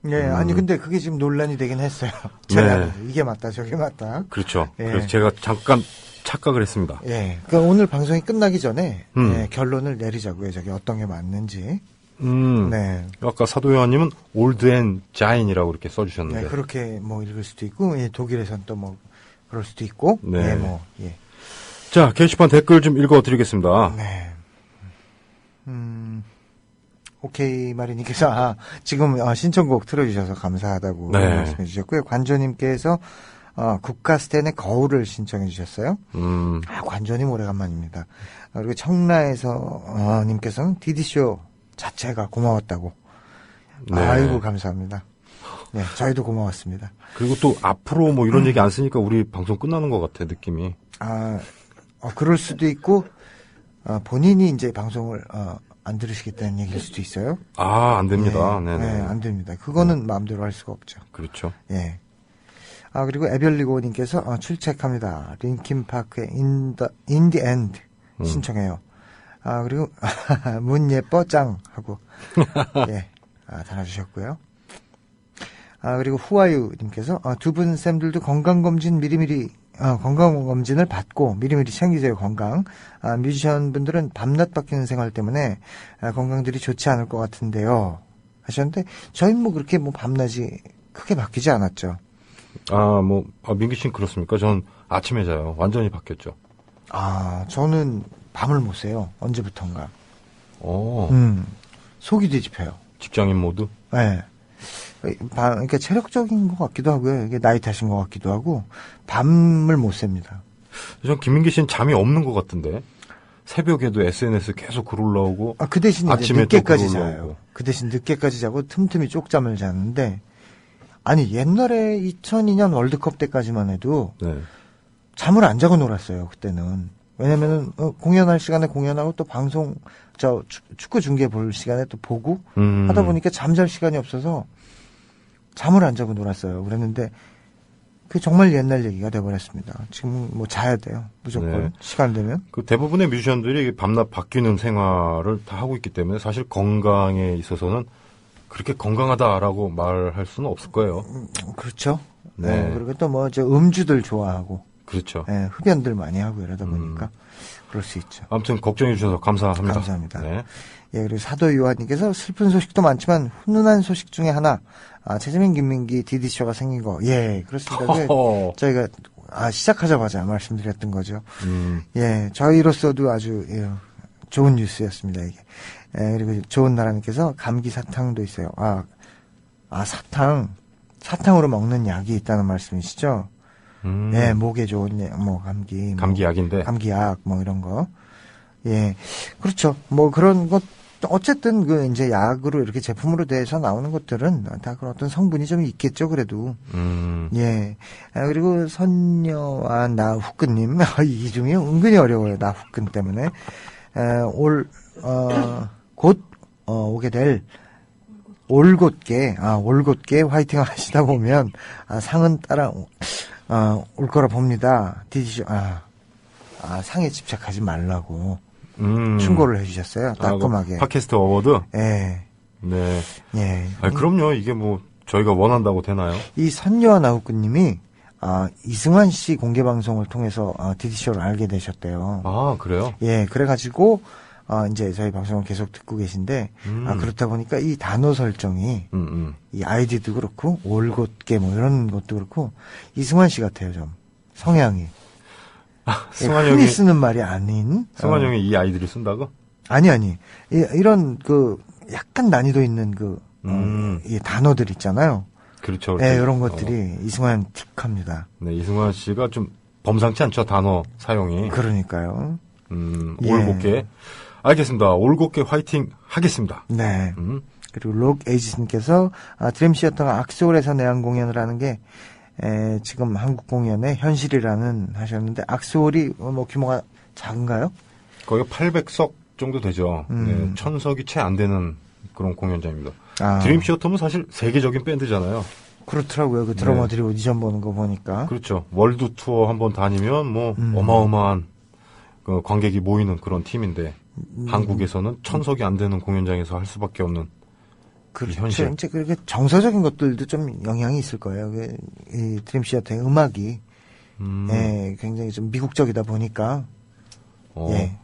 예, 아니, 근데 그게 지금 논란이 되긴 했어요. 이게 맞다, 저게 맞다. 그렇죠. 예. 그래서 제가 잠깐 착각을 했습니다. 예. 그러니까 오늘 방송이 끝나기 전에, 예, 결론을 내리자고요. 저게 어떤 게 맞는지. 네. 아까 사도요한님은 Old and Gine이라고 이렇게 써주셨는데. 네, 그렇게 뭐 읽을 수도 있고, 예, 독일에선 또 뭐, 그럴 수도 있고. 네. 예. 자, 게시판 댓글 좀 읽어드리겠습니다. 네. 오케이 마리님께서 지금 신청곡 틀어주셔서 감사하다고 말씀해 주셨고요. 관조님께서 국가스텐의 거울을 신청해 주셨어요. 관조님 오래간만입니다. 그리고 청라에서 님께서는 디디쇼 자체가 고마웠다고. 네. 아이고 감사합니다. 네, 저희도 고마웠습니다. 그리고 또 앞으로 뭐 이런 얘기 안 쓰니까 우리 방송 끝나는 것 같아, 느낌이. 그럴 수도 있고, 본인이 이제 방송을, 안 들으시겠다는 얘기일 수도 있어요. 안 됩니다. 네, 네네. 안 됩니다. 그거는 마음대로 할 수가 없죠. 그렇죠. 예. 그리고 에별리고님께서, 출첵합니다. 링킨파크의 In the End 신청해요. 그리고, 문 예뻐 짱 하고, 예, 달아주셨고요. 그리고 후아유님께서, 두 분 쌤들도 건강검진 건강검진을 받고 미리미리 챙기세요, 건강. 뮤지션 분들은 밤낮 바뀌는 생활 때문에 건강들이 좋지 않을 것 같은데요. 하셨는데, 저희는 뭐 그렇게 뭐 밤낮이 크게 바뀌지 않았죠. 민기 씨는 그렇습니까? 전 아침에 자요. 완전히 바뀌었죠. 저는 밤을 못 새요. 언제부턴가. 속이 뒤집혀요. 직장인 모드? 네. 그러니까 체력적인 것 같기도 하고요. 이게 나이 탓인 것 같기도 하고, 밤을 못 셉니다. 전 김민기 씨는 잠이 없는 것 같은데. 새벽에도 SNS 계속 글 올라오고. 그 대신 아침에 이제 늦게까지 자요. 그 대신 늦게까지 자고 틈틈이 쪽잠을 자는데, 아니, 옛날에 2002년 월드컵 때까지만 해도, 잠을 안 자고 놀았어요, 그때는. 왜냐면은, 공연할 시간에 공연하고 또 방송, 축구 중계 볼 시간에 또 보고, 하다 보니까 잠잘 시간이 없어서, 잠을 안 자고 놀았어요. 그랬는데, 그게 정말 옛날 얘기가 돼버렸습니다. 지금 뭐 자야 돼요. 무조건. 시간 되면. 그 대부분의 뮤지션들이 밤낮 바뀌는 생활을 다 하고 있기 때문에 사실 건강에 있어서는 그렇게 건강하다라고 말할 수는 없을 거예요. 그렇죠. 네. 그리고 또 뭐, 음주들 좋아하고. 그렇죠. 네, 흡연들 많이 하고 이러다 보니까. 그럴 수 있죠. 아무튼 걱정해 주셔서 감사합니다. 감사합니다. 네. 예, 그리고 사도 요한님께서 슬픈 소식도 많지만 훈훈한 소식 중에 하나, 최재민 김민기 디디쇼가 생긴 거. 예, 그렇습니다. 저희가 시작하자마자 말씀드렸던 거죠. 예, 저희로서도 아주 좋은 뉴스였습니다, 이게. 예, 그리고 좋은 나라님께서 감기 사탕도 있어요. 사탕으로 먹는 약이 있다는 말씀이시죠? 예, 목에 좋은 감기약인데. 감기약, 이런 거. 예. 그렇죠. 그런 것, 어쨌든 이제 약으로 이렇게 제품으로 돼서 나오는 것들은 다 그런 어떤 성분이 좀 있겠죠, 그래도. 예. 그리고 선녀와 나후끈님, 이 중에 은근히 어려워요, 나후끈 때문에. 곧, 오게 될, 올곧게 화이팅 하시다 보면, 상은 따라, 올 거라 봅니다. 디디쇼, 상에 집착하지 말라고. 충고를 해주셨어요. 따끔하게. 팟캐스트 어워드? 예. 네. 예. 그럼요. 이게 저희가 원한다고 되나요? 이 선녀와 나우꾸님이, 이승환 씨 공개방송을 통해서, 디디쇼를 알게 되셨대요. 그래요? 예. 그래가지고, 이제 저희 방송을 계속 듣고 계신데, 그렇다 보니까 이 단어 설정이, 이 아이디도 그렇고, 올곧게 뭐 이런 것도 그렇고, 이승환 씨 같아요, 좀. 성향이. 승환 흔히 형이, 쓰는 말이 아닌. 승환 형이 이 아이들을 쓴다고? 아니. 이런 약간 난이도 있는 이 단어들 있잖아요. 그렇죠. 네, 이런 것들이 이승환 틱합니다. 네, 이승환 씨가 좀 범상치 않죠, 단어 사용이. 그러니까요. 예. 올곧게. 알겠습니다. 올곧게 화이팅 하겠습니다. 네. 그리고 록 에이지스님께서 드림시어터가 악소울에서 내한 공연을 하는 게 지금 한국 공연의 현실이라는 하셨는데 악소울이 뭐 규모가 작은가요? 거기가 800석 정도 되죠. 네, 1000석이 채 안 되는 그런 공연장입니다. 드림시어터는 사실 세계적인 밴드잖아요. 그렇더라고요. 그 드러머들이 오디션 보는 거 보니까. 그렇죠. 월드 투어 한번 다니면 뭐 어마어마한 그 관객이 모이는 그런 팀인데 한국에서는 1000석이 안 되는 공연장에서 할 수밖에 없는 그렇죠. 현실. 이제 그렇게 정서적인 것들도 좀 영향이 있을 거예요. 이 드림시어터의 음악이 굉장히 좀 미국적이다 보니까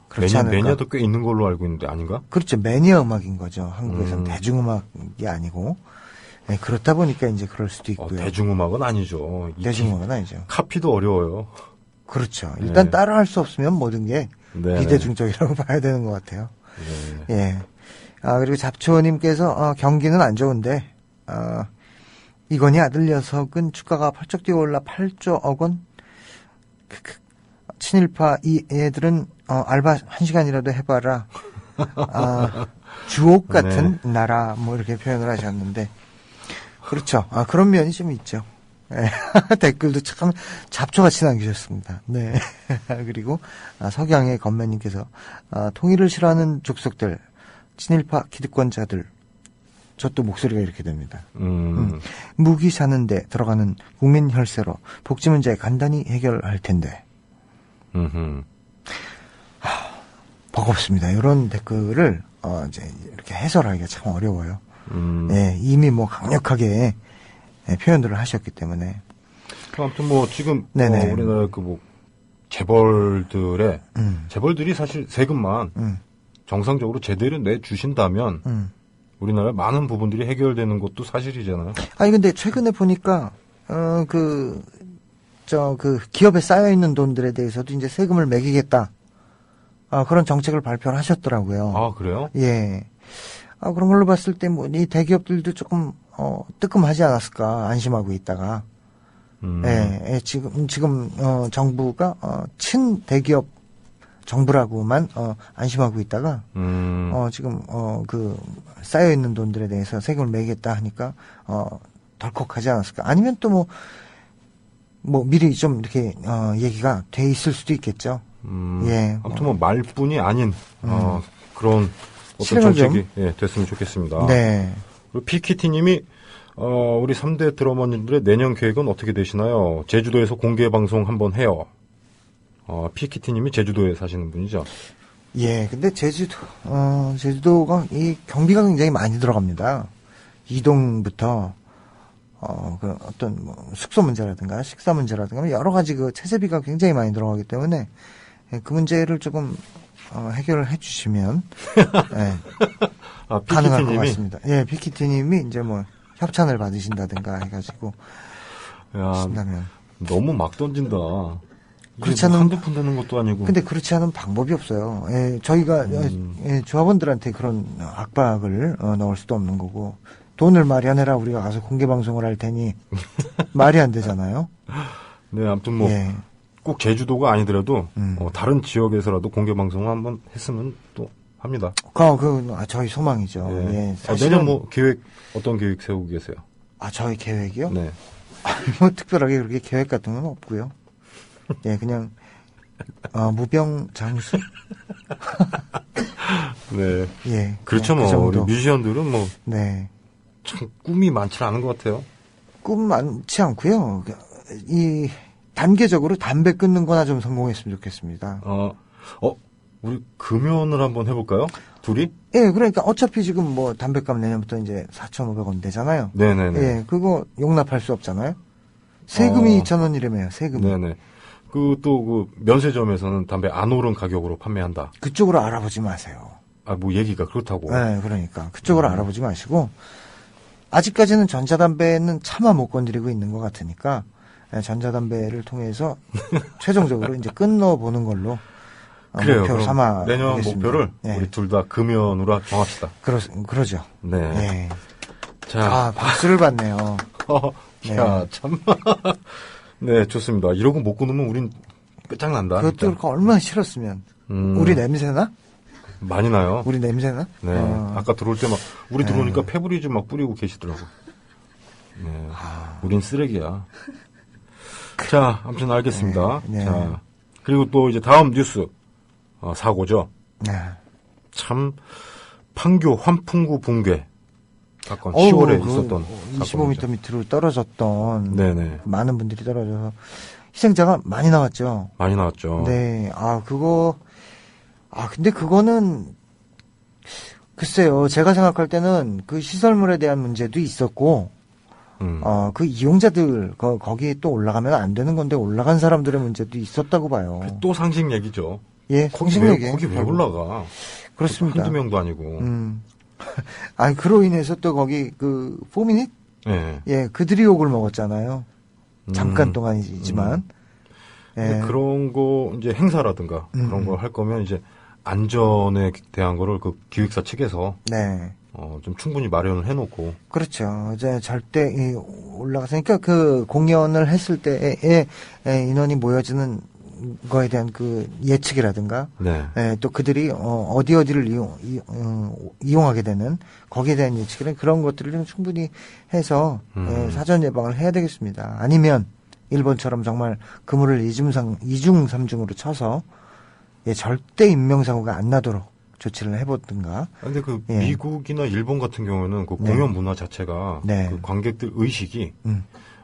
그렇지 않을까. 매니아도 꽤 있는 걸로 알고 있는데 아닌가? 그렇죠. 매니아 음악인 거죠. 한국에서는 대중음악이 아니고. 네, 그렇다 보니까 이제 그럴 수도 있고요. 대중음악은 아니죠. 대중음악은 아니죠. 카피도 어려워요. 그렇죠. 일단 따라할 수 없으면 모든 게 네. 비대중적이라고 봐야 되는 것 같아요. 네. 예. 그리고 잡초님께서 경기는 안 좋은데 이건희 아들 녀석은 주가가 펄쩍 뛰어올라 8조억 원. 친일파 이 애들은 알바 1시간이라도 해봐라. 주옥 같은 나라 뭐 이렇게 표현을 하셨는데 그렇죠. 그런 면이 좀 있죠. 네. 댓글도 참 잡초같이 남기셨습니다. 네. 그리고 석양의 건매님께서 통일을 싫어하는 족속들, 친일파 기득권자들, 저 또 목소리가 이렇게 됩니다. 무기 사는데 들어가는 국민 혈세로 복지 문제 간단히 해결할 텐데. 버겁습니다. 이런 댓글을 이제 이렇게 해설하기가 참 어려워요. 네, 이미 뭐 강력하게 표현들을 하셨기 때문에. 아무튼 뭐 지금 우리나라 재벌들의 재벌들이 사실 세금만 정상적으로 제대로 내주신다면 우리나라 많은 부분들이 해결되는 것도 사실이잖아요. 아니 근데 최근에 보니까 기업에 쌓여 있는 돈들에 대해서도 이제 세금을 매기겠다. 그런 정책을 발표를 하셨더라고요. 아, 그래요? 예. 그런 걸로 봤을 때 뭐 이 대기업들도 조금 뜨끔하지 않았을까 안심하고 있다가 예, 지금 정부가 친 대기업 정부라고만 안심하고 있다가 지금 쌓여 있는 돈들에 대해서 세금을 매기겠다 하니까 덜컥하지 않았을까? 아니면 또 뭐 미리 좀 이렇게 얘기가 돼 있을 수도 있겠죠. 예. 아무튼 뭐 말뿐이 아닌 그런 어떤 정책이 됐으면 좋겠습니다. 네. 그리고 피키티님이 우리 3대 드러머님들의 내년 계획은 어떻게 되시나요? 제주도에서 공개 방송 한번 해요. 피키티님이 제주도에 사시는 분이죠. 예, 근데 제주도가 이 경비가 굉장히 많이 들어갑니다. 이동부터 어떤 숙소 문제라든가 식사 문제라든가 여러 가지 체재비가 굉장히 많이 들어가기 때문에 그 문제를 조금 해결을 해주시면 가능할 것 같습니다. 예, 피키티님이 이제 뭐 협찬을 받으신다든가 해가지고 하신다면 너무 막 던진다. 그렇지 않은 한두 푼 되는 것도 아니고. 근데 그렇지 않은 방법이 없어요. 예, 저희가 조합원들한테 그런 압박을 넣을 수도 없는 거고 돈을 마련해라 우리가 가서 공개 방송을 할 테니 말이 안 되잖아요. 네, 아무튼 뭐. 꼭 제주도가 아니더라도 다른 지역에서라도 공개 방송을 한번 했으면 또 합니다. 저희 소망이죠. 예, 내년 뭐 어떤 계획 세우고 계세요? 저희 계획이요? 네. 뭐 특별하게 그렇게 계획 같은 건 없고요. 예, 그냥 무병장수. 네. 예. 그렇죠, 뭐 우리 뮤지션들은 뭐 참 꿈이 많지 않은 것 같아요. 꿈 많지 않고요. 이 단계적으로 담배 끊는 거나 좀 성공했으면 좋겠습니다. 우리 금연을 한번 해볼까요? 둘이? 예, 그러니까 어차피 지금 뭐 담배값 내년부터 이제 4,500원 되잖아요. 네네네. 예, 그거 용납할 수 없잖아요. 세금이 2,000원이라며요, 세금이. 네네. 그 면세점에서는 담배 안 오른 가격으로 판매한다. 그쪽으로 알아보지 마세요. 아, 뭐 얘기가 그렇다고. 네, 그러니까 그쪽으로 알아보지 마시고 아직까지는 전자담배는 차마 못 건드리고 있는 것 같으니까 전자담배를 통해서 최종적으로 이제 끊어보는 걸로 그래요. 목표 삼아 내년 보겠습니다. 목표를 네. 우리 둘 다 금연으로 정합시다. 그러죠. 네. 네. 자, 박수를 받네요. 야, 참. 네, 좋습니다. 이러고 못 끊으면 우린 끝장난다. 그것도 진짜. 그렇고 얼마나 싫었으면. 우리 냄새나? 많이 나요. 우리 냄새나? 네. 아까 들어올 때 막, 우리 들어오니까 페브리즈 막 뿌리고 계시더라고. 네. 우린 쓰레기야. 자, 아무튼 알겠습니다. 네. 자, 그리고 또 이제 다음 뉴스, 사고죠. 네. 참, 판교 환풍구 붕괴 사건, 10월에 있었던 25m 사건이죠. 밑으로 떨어졌던 네네. 많은 분들이 떨어져서 희생자가 많이 나왔죠. 많이 나왔죠. 네. 근데 그거는 글쎄요. 제가 생각할 때는 그 시설물에 대한 문제도 있었고 그 이용자들 거기에 또 올라가면 안 되는 건데 올라간 사람들의 문제도 있었다고 봐요. 또 상식 얘기죠. 예, 거기 상식 왜, 얘기. 거기 왜 올라가? 그렇습니다. 한두 명도 아니고. 그로 인해서 또 거기 그 포미닛? 네. 예, 그들이 욕을 먹었잖아요. 잠깐 동안이지만. 근데 예. 그런 거 이제 행사라든가 그런 걸 할 거면 이제 안전에 대한 거를 그 기획사 측에서 네. 좀 충분히 마련을 해놓고. 그렇죠. 이제 절대 올라갔으니까 그 공연을 했을 때에 인원이 모여지는 거에 대한 그 예측이라든가, 네. 또 그들이 어디를 이용하게 되는 거기에 대한 예측이나 그런 것들을 좀 충분히 해서 사전 예방을 해야 되겠습니다. 아니면 일본처럼 정말 그물을 이중 삼중으로 쳐서 절대 인명사고가 안 나도록 조치를 해보든가. 근데 그 예. 미국이나 일본 같은 경우에는 그 공연 문화 자체가 네. 그 관객들 의식이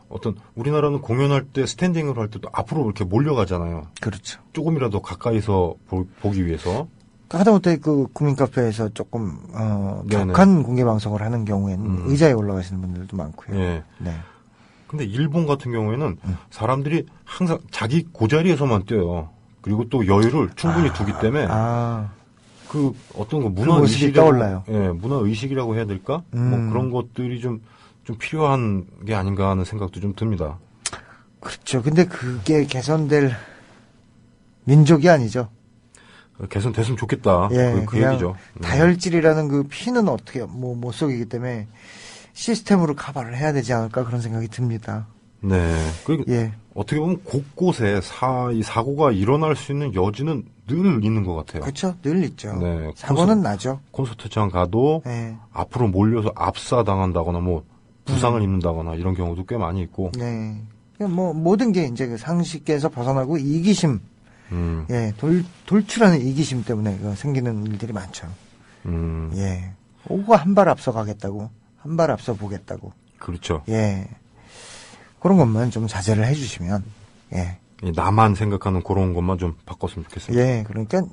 어떤 우리나라는 공연할 때 스탠딩을 할 때도 앞으로 이렇게 몰려가잖아요. 그렇죠. 조금이라도 가까이서 보기 위해서. 하다못해 그 국민 카페에서 조금 네네. 격한 공개 방송을 하는 경우에는 의자에 올라가시는 분들도 많고요. 예. 네. 근데 일본 같은 경우에는 사람들이 항상 자기 고자리에서만 뛰어요. 그리고 또 여유를 충분히 두기 때문에 그 어떤 거 문화 모습이 의식이라고, 떠올라요. 예, 문화 의식이라고 해야 될까? 뭐 그런 것들이 좀 필요한 게 아닌가 하는 생각도 좀 듭니다. 그렇죠. 근데 그게 개선될 민족이 아니죠. 개선됐으면 좋겠다. 예, 그 그냥 얘기죠. 다혈질이라는 그 피는 어떻게 못 속이기 때문에 시스템으로 커버를 해야 되지 않을까 그런 생각이 듭니다. 네. 그리고 예. 어떻게 보면 곳곳에 이 사고가 일어날 수 있는 여지는 늘 있는 것 같아요. 그렇죠. 늘 있죠. 네, 사고는 나죠. 콘서트장 가도 네. 앞으로 몰려서 압사당한다거나 뭐 부상을 입는다거나 이런 경우도 꽤 많이 있고. 네. 뭐 모든 게 이제 그 상식에서 벗어나고 이기심, 예, 돌출하는 이기심 때문에 생기는 일들이 많죠. 예. 오고 한 발 앞서 가겠다고, 한 발 앞서 보겠다고. 그렇죠. 예. 그런 것만 좀 자제를 해주시면, 예. 나만 생각하는 그런 것만 좀 바꿨으면 좋겠습니다. 예. 그러니까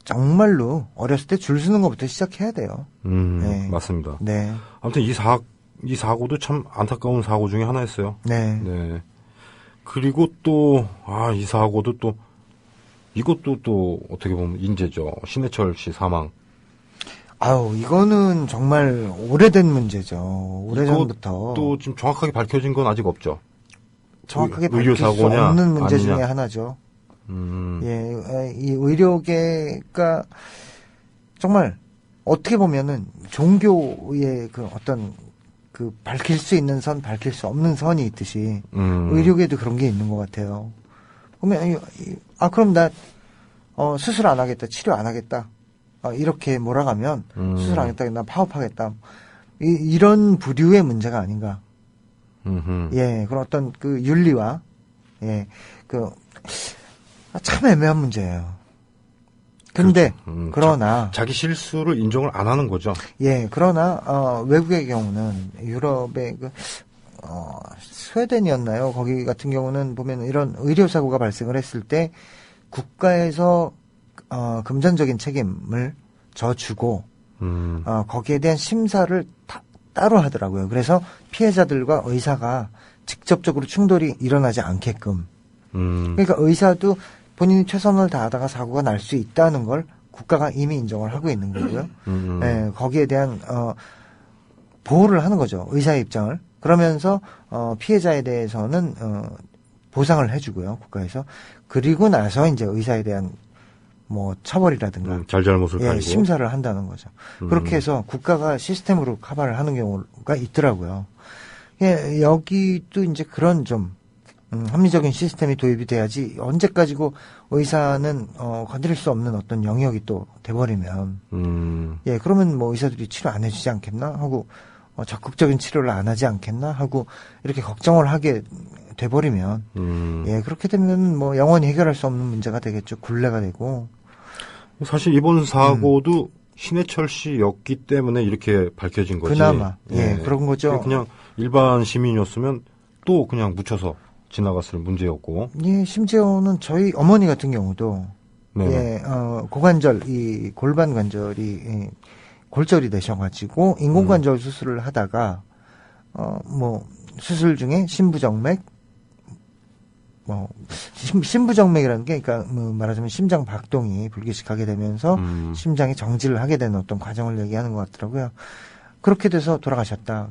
정말로 어렸을 때 줄 서는 것부터 시작해야 돼요. 네. 맞습니다. 네. 아무튼 이 사고도 참 안타까운 사고 중에 하나였어요. 네. 네. 그리고 또, 이 사고도 또, 이것도 또 어떻게 보면 인재죠. 신해철 씨 사망. 이거는 정말 오래된 문제죠. 오래전부터. 또 지금 정확하게 밝혀진 건 아직 없죠. 정확하게 밝힐 수 의료사고냐, 없는 문제 아니냐. 중에 하나죠. 예, 이 의료계가 정말 어떻게 보면은 종교의 그 어떤 그 밝힐 수 있는 선, 밝힐 수 없는 선이 있듯이 의료계도 그런 게 있는 것 같아요. 그러면 그럼 나 수술 안 하겠다, 치료 안 하겠다, 이렇게 몰아가면 수술 안 하겠다, 나 파업하겠다, 이런 부류의 문제가 아닌가. 예, 그런 어떤 그 윤리와 참 애매한 문제예요. 근데 그렇죠. 그러나 자기 실수를 인정을 안 하는 거죠. 예, 그러나 외국의 경우는 유럽의 스웨덴이었나요? 거기 같은 경우는 보면 이런 의료 사고가 발생을 했을 때 국가에서 금전적인 책임을 져주고 거기에 대한 심사를 따로 하더라고요. 그래서 피해자들과 의사가 직접적으로 충돌이 일어나지 않게끔 그러니까 의사도 본인이 최선을 다하다가 사고가 날 수 있다는 걸 국가가 이미 인정을 하고 있는 거고요. 예, 거기에 대한 보호를 하는 거죠. 의사의 입장을. 그러면서 피해자에 대해서는 보상을 해주고요. 국가에서. 그리고 나서 이제 의사에 대한 뭐 처벌이라든가 잘잘못을 가리고 심사를 한다는 거죠. 그렇게 해서 국가가 시스템으로 커버를 하는 경우가 있더라고요. 예, 여기도 이제 그런 좀 합리적인 시스템이 도입이 돼야지 언제까지고 의사는 건드릴 수 없는 어떤 영역이 또 돼버리면 예, 그러면 뭐 의사들이 치료 안 해주지 않겠나 하고 적극적인 치료를 안 하지 않겠나 하고 이렇게 걱정을 하게 돼버리면 예, 그렇게 되면 뭐 영원히 해결할 수 없는 문제가 되겠죠. 굴레가 되고. 사실 이번 사고도 신해철 씨였기 때문에 이렇게 밝혀진 거지. 그나마 예, 그런 거죠. 그냥 일반 시민이었으면 또 그냥 묻혀서 지나갔을 문제였고. 예, 심지어는 저희 어머니 같은 경우도 네네. 예, 고관절 이 골반 관절이 골절이 되셔가지고 인공관절 수술을 하다가 뭐 수술 중에 심부정맥 심부정맥이라는 게 그러니까 뭐 말하자면 심장 박동이 불규칙하게 되면서 심장이 정지를 하게 되는 어떤 과정을 얘기하는 것 같더라고요. 그렇게 돼서 돌아가셨다.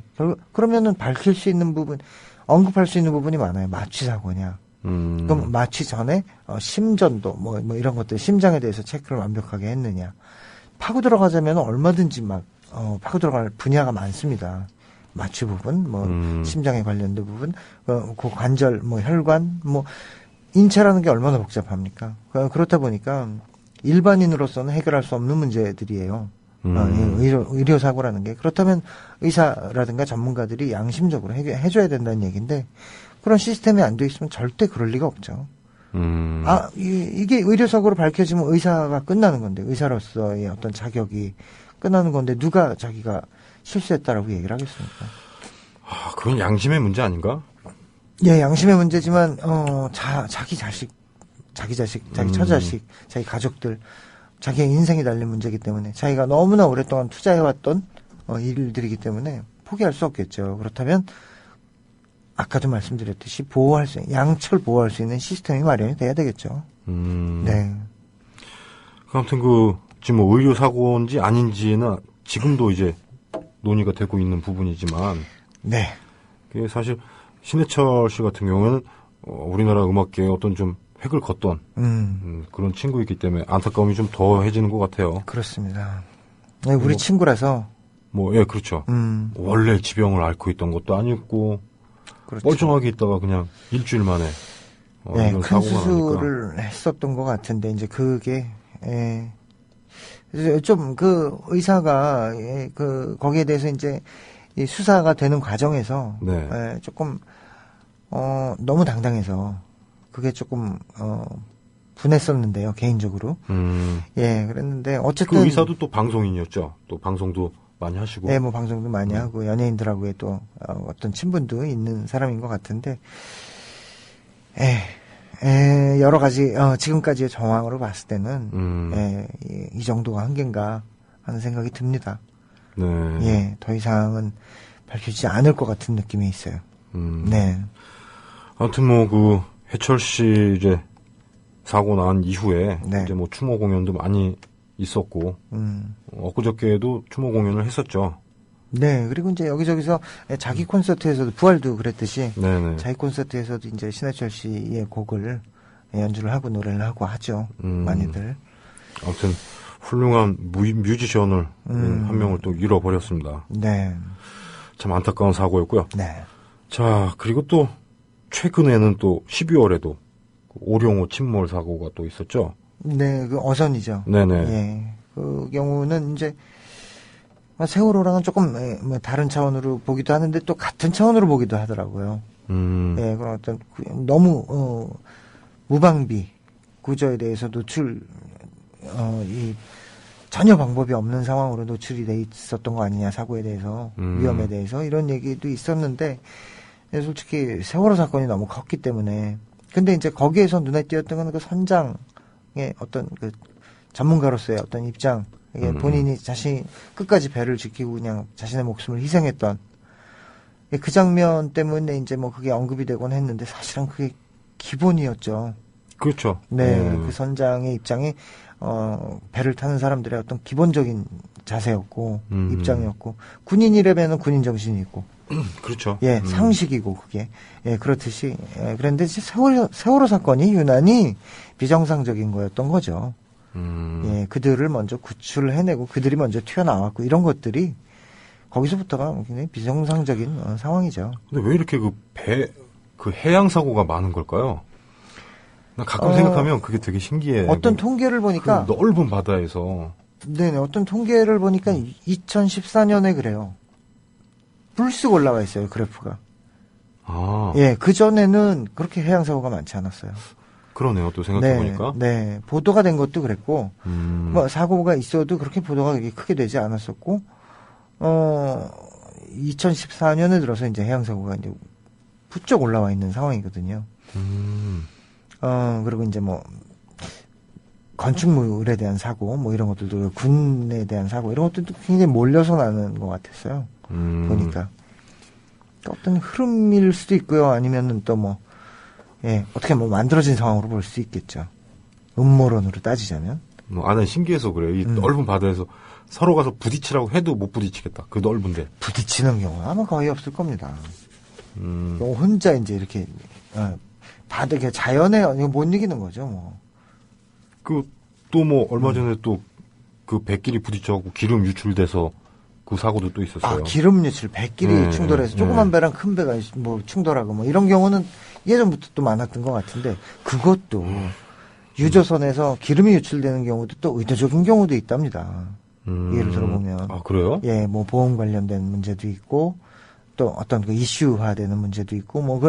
그러면은 밝힐 수 있는 부분, 언급할 수 있는 부분이 많아요. 마취 사고냐. 그럼 마취 전에 심전도 뭐 이런 것들 심장에 대해서 체크를 완벽하게 했느냐. 파고 들어가자면 얼마든지 막 파고 들어갈 분야가 많습니다. 마취 부분, 뭐 심장에 관련된 부분, 그 관절, 뭐 혈관, 뭐 인체라는 게 얼마나 복잡합니까? 그렇다 보니까 일반인으로서는 해결할 수 없는 문제들이에요. 의료 사고라는 게. 그렇다면 의사라든가 전문가들이 양심적으로 해줘야 된다는 얘기인데 그런 시스템이 안 돼 있으면 절대 그럴 리가 없죠. 이게 의료 사고로 밝혀지면 의사가 끝나는 건데 의사로서의 어떤 자격이 끝나는 건데 누가 자기가 실수했다라고 얘기를 하겠습니까? 그건 양심의 문제 아닌가? 예, 양심의 문제지만 자기 자식, 자기 처자식, 자기 가족들, 자기의 인생이 달린 문제이기 때문에 자기가 너무나 오랫동안 투자해왔던 일들이기 때문에 포기할 수 없겠죠. 그렇다면 아까도 말씀드렸듯이 양철 보호할 수 있는 시스템이 마련이 돼야 되겠죠. 네. 아무튼 지금 뭐 의료 사고인지 아닌지는 지금도 이제 논의가 되고 있는 부분이지만, 네. 사실 신해철 씨 같은 경우에는 우리나라 음악계에 어떤 좀 획을 걷던 그런 친구이기 때문에 안타까움이 좀 더해지는 것 같아요. 그렇습니다. 네, 우리 친구라서. 예, 그렇죠. 원래 지병을 앓고 있던 것도 아니었고, 그렇죠. 멀쩡하게 있다가 그냥 일주일 만에 네, 이런 큰 사고가 수술을 나니까. 했었던 것 같은데 이제 그게 좀 의사가 거기에 대해서 이제 이 수사가 되는 과정에서 네. 조금 너무 당당해서 그게 조금 분했었는데요, 개인적으로. 예, 그랬는데 어쨌든 그 의사도 또 방송인이었죠. 또 방송도 많이 하시고. 네, 뭐 방송도 많이 하고 연예인들하고의 또 어떤 친분도 있는 사람인 것 같은데, 여러 가지 지금까지의 정황으로 봤을 때는 이 정도가 한계인가 하는 생각이 듭니다. 네. 예, 더 이상은 밝혀지지 않을 것 같은 느낌이 있어요. 네. 아무튼 뭐 해철 씨 이제 사고 난 이후에 네. 이제 뭐 추모 공연도 많이 있었고 엊그저께도 추모 공연을 했었죠. 네, 그리고 이제 여기저기서 자기 콘서트에서도 부활도 그랬듯이 네네. 자기 콘서트에서도 이제 신해철 씨의 곡을 연주를 하고 노래를 하고 하죠. 많이들. 아무튼 훌륭한 뮤지션을 한 명을 또 잃어버렸습니다. 네. 참 안타까운 사고였고요. 네. 자, 그리고 또 최근에는 또 12월에도 오룡호 침몰 사고가 또 있었죠. 네, 그 어선이죠. 네네. 예. 그 경우는 이제 세월호랑은 조금 뭐 다른 차원으로 보기도 하는데 또 같은 차원으로 보기도 하더라고요. 예, 그런 어떤 너무 무방비 구조에 대해서 전혀 방법이 없는 상황으로 노출이 돼 있었던 거 아니냐, 사고에 대해서 위험에 대해서 이런 얘기도 있었는데 솔직히 세월호 사건이 너무 컸기 때문에 근데 이제 거기에서 눈에 띄었던 건 그 선장의 어떤 그 전문가로서의 어떤 입장, 본인이 끝까지 배를 지키고 그냥 자신의 목숨을 희생했던 그 장면 때문에 이제 뭐 그게 언급이 되곤 했는데 사실은 그게 기본이었죠. 그렇죠. 네, 그 선장의 입장이 배를 타는 사람들의 어떤 기본적인 자세였고 입장이었고 군인이라면은 군인 정신이 있고 그렇죠. 예, 상식이고 그게 예, 그렇듯이 그런데 이제 세월호 사건이 유난히 비정상적인 거였던 거죠. 예, 그들을 먼저 구출을 해내고 그들이 먼저 튀어나왔고 이런 것들이 거기서부터가 굉장히 비정상적인 상황이죠. 근데 왜 이렇게 그 해양 사고가 많은 걸까요? 나 가끔 생각하면 그게 되게 신기해. 어떤 통계를 보니까 그 넓은 바다에서 네네 어떤 통계를 보니까 2014년에 그래요. 불쑥 올라와 있어요 그래프가. 아, 예, 그 전에는 그렇게 해양 사고가 많지 않았어요. 그러네요. 또 생각해 보니까. 네, 보도가 된 것도 그랬고, 뭐 사고가 있어도 그렇게 보도가 그렇게 크게 되지 않았었고, 2014년에 들어서 이제 해양 사고가 이제 부쩍 올라와 있는 상황이거든요. 그리고 이제 뭐 건축물에 대한 사고, 뭐 이런 것들도 군에 대한 사고 이런 것들도 굉장히 몰려서 나는 것 같았어요. 보니까 어떤 흐름일 수도 있고요. 아니면은 또 뭐 예, 어떻게 뭐 만들어진 상황으로 볼 수 있겠죠. 음모론으로 따지자면. 나는 신기해서 그래요. 이 넓은 바다에서 서로 가서 부딪히라고 해도 못 부딪히겠다. 그 넓은데. 부딪히는 경우 아마 거의 없을 겁니다. 혼자 이제 이렇게 바다 그 자연에 못 이기는 거죠. 뭐. 또 뭐 얼마 전에 또 그 배끼리 부딪혀갖고 기름 유출돼서 그 사고도 또 있었어요. 아, 기름 유출, 배끼리 충돌해서 조그만 배랑 큰 배가 뭐 충돌하고 뭐 이런 경우는 예전부터 또 많았던 것 같은데 그것도 유조선에서 기름이 유출되는 경우도 또 의도적인 경우도 있답니다. 예를 들어보면. 아, 그래요? 예, 뭐 보험 관련된 문제도 있고 또 어떤 그 이슈화되는 문제도 있고 뭐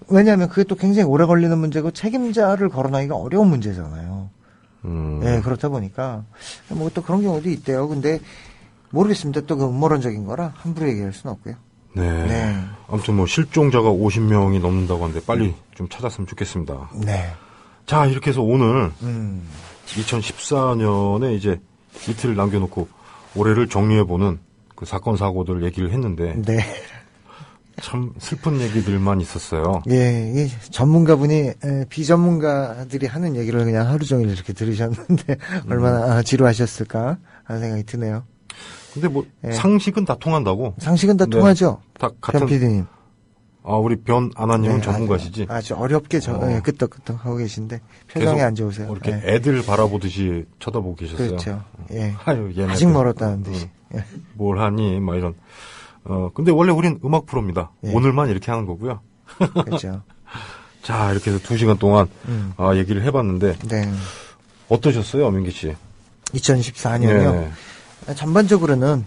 왜냐하면 그게 또 굉장히 오래 걸리는 문제고 책임자를 거론하기가 어려운 문제잖아요. 예, 그렇다 보니까 뭐 또 그런 경우도 있대요. 근데 모르겠습니다. 또 그 음모론적인 거라 함부로 얘기할 수는 없고요. 네. 네. 아무튼 뭐 실종자가 50명이 넘는다고 하는데 빨리 좀 찾았으면 좋겠습니다. 네. 자, 이렇게 해서 오늘 2014년에 이제 이틀 남겨놓고 올해를 정리해보는 그 사건 사고들 얘기를 했는데 네. 참 슬픈 얘기들만 있었어요. 예, 이 전문가분이 비전문가들이 하는 얘기를 그냥 하루 종일 이렇게 들으셨는데 얼마나 지루하셨을까 하는 생각이 드네요. 근데 뭐 예. 상식은 다 통한다고? 상식은 다 네. 통하죠. 다 같은. 변 PD님. 아, 우리 변 아나님은 네, 전문가시지? 아주 어렵게 끄떡끄떡 하고 계신데 표정이 계속 안 좋으세요. 이렇게 예. 애들 바라보듯이 쳐다보고 계셨어요. 그렇죠. 예. 아유, 얘네들. 아직 멀었다는 듯이. 예. 뭘 하니? 막 이런. 근데 원래 우린 음악 프로입니다. 예. 오늘만 이렇게 하는 거고요. 그렇죠. 자, 이렇게 해서 2시간 동안 얘기를 해봤는데 네. 어떠셨어요, 민기 씨? 2014년이요. 네. 전반적으로는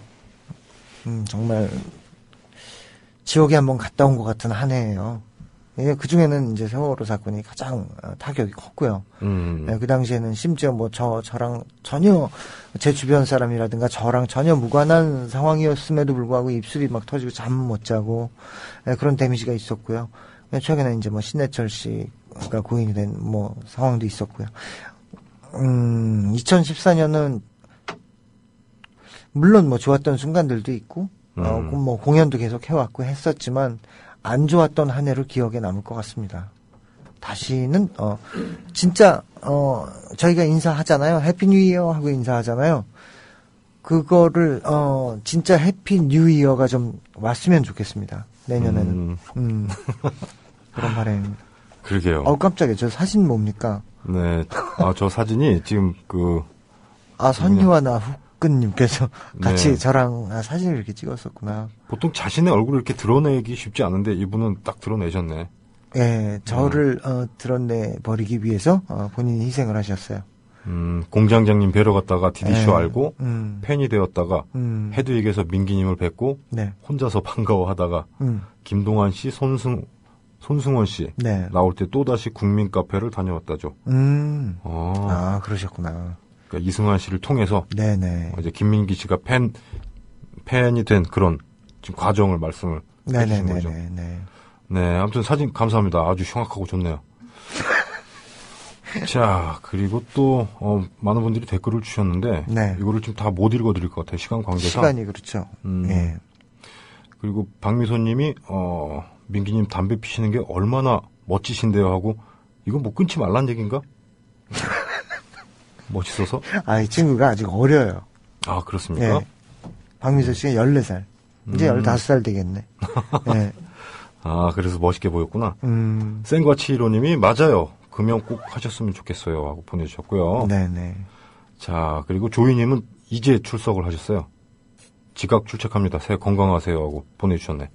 정말 지옥에 한번 갔다 온 것 같은 한 해예요. 예, 그 중에는 이제 세월호 사건이 가장 타격이 컸고요. 예, 그 당시에는 심지어 뭐 저랑 전혀 제 주변 사람이라든가 저랑 전혀 무관한 상황이었음에도 불구하고 입술이 막 터지고 잠 못 자고 그런 데미지가 있었고요. 최근에 이제 뭐 신해철 씨가 고인이 된 뭐 상황도 있었고요. 2014년은 물론 뭐 좋았던 순간들도 있고 뭐 공연도 계속 해왔고 했었지만 안 좋았던 한 해를 기억에 남을 것 같습니다. 다시는 진짜 저희가 인사하잖아요. 해피 뉴 이어 하고 인사하잖아요. 그거를 진짜 해피 뉴 이어가 좀 왔으면 좋겠습니다. 내년에는. 그런 바람입니다. 그러게요. 깜짝이야. 저 사진 뭡니까? 네. 저 사진이 지금 선유와 나 후끈님께서 같이 네. 저랑 사진을 이렇게 찍었었구나. 보통 자신의 얼굴을 이렇게 드러내기 쉽지 않은데 이분은 딱 드러내셨네. 예, 저를 드러내 버리기 위해서 본인이 희생을 하셨어요. 공장장님 뵈러 갔다가 디디쇼 네. 알고 팬이 되었다가 헤드윅에서 민기님을 뵙고 네. 혼자서 반가워하다가 김동완 씨, 손승원 씨 네. 나올 때 또다시 국민 카페를 다녀왔다죠. 그러셨구나. 그러니까 이승환 씨를 통해서 네네. 이제 김민기 씨가 팬이 된 그런 지금 과정을 말씀을 해주신 거죠. 네네네. 네, 아무튼 사진 감사합니다. 아주 흉악하고 좋네요. 자, 그리고 또 많은 분들이 댓글을 주셨는데 네. 이거를 지금 다 못 읽어드릴 것 같아요. 시간 관계상. 시간이 그렇죠. 예. 그리고 박미소님이 민기님 담배 피시는 게 얼마나 멋지신데요 하고 이거 뭐 끊지 말란 얘기인가? 멋있어서? 이 친구가 아직 어려요. 아, 그렇습니까? 예. 박미서 씨가 14살. 이제 15살 되겠네. 예. 아, 그래서 멋있게 보였구나. 생과치히로님이 맞아요. 금연 꼭 하셨으면 좋겠어요. 하고 보내주셨고요. 네네. 자, 그리고 조이님은 이제 출석을 하셨어요. 지각 출첵합니다. 새해 건강하세요. 하고 보내주셨네.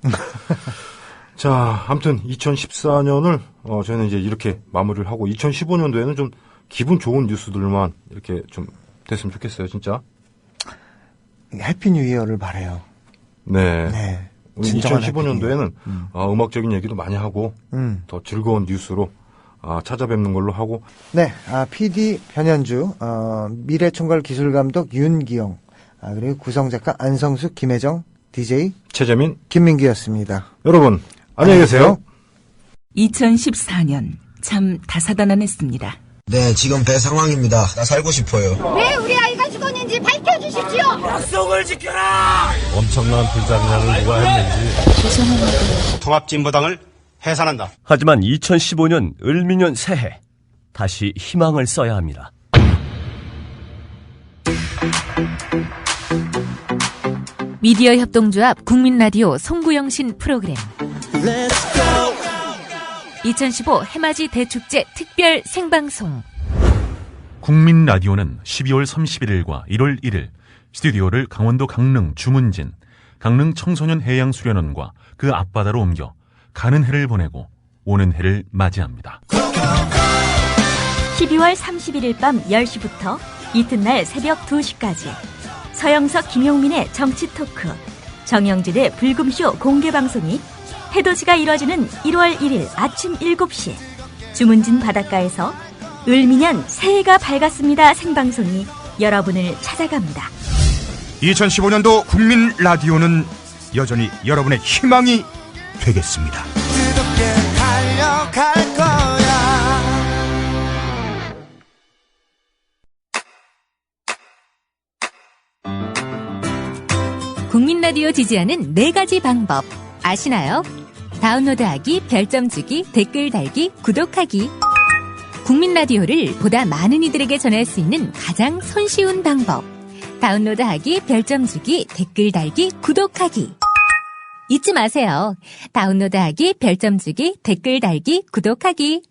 자, 아무튼 2014년을 저희는 이제 이렇게 마무리를 하고 2015년도에는 좀 기분 좋은 뉴스들만 이렇게 좀 됐으면 좋겠어요. 진짜. 해피 뉴 이어를 바라요. 네. 네. 2015년도에는 음악적인 얘기도 많이 하고 더 즐거운 뉴스로 찾아뵙는 걸로 하고. 네. PD 변현주, 미래총괄 기술감독 윤기영, 그리고 구성작가 안성수, 김혜정, DJ 최재민, 김민기였습니다. 여러분 안녕히 계세요. 2014년 참 다사다난했습니다. 네, 지금 배 상황입니다. 나 살고 싶어요. 왜 우리 아이가 죽었는지 밝혀주십시오. 약속을 지켜라. 엄청난 불장난을 누가 했는지. 죄송합니다. 통합진보당을 해산한다. 하지만 2015년 을미년 새해 다시 희망을 써야 합니다. 미디어 협동조합 국민라디오 송구영신 프로그램 2015 해맞이 대축제 특별 생방송. 국민라디오는 12월 31일과 1월 1일 스튜디오를 강원도 강릉 주문진, 강릉 청소년 해양수련원과 그 앞바다로 옮겨 가는 해를 보내고 오는 해를 맞이합니다. 12월 31일 밤 10시부터 이튿날 새벽 2시까지 서영석 김용민의 정치 토크, 정영진의 불금쇼 공개방송이 해돋이가 이뤄지는 1월 1일 아침 7시 주문진 바닷가에서 을미년 새해가 밝았습니다 생방송이 여러분을 찾아갑니다. 2015년도 국민 라디오는 여전히 여러분의 희망이 되겠습니다. 뜨겁게 달려갈 거야. 국민라디오 지지하는 4가지 방법 아시나요? 다운로드하기, 별점 주기, 댓글 달기, 구독하기. 국민라디오를 보다 많은 이들에게 전할 수 있는 가장 손쉬운 방법. 다운로드하기, 별점 주기, 댓글 달기, 구독하기. 잊지 마세요. 다운로드하기, 별점 주기, 댓글 달기, 구독하기.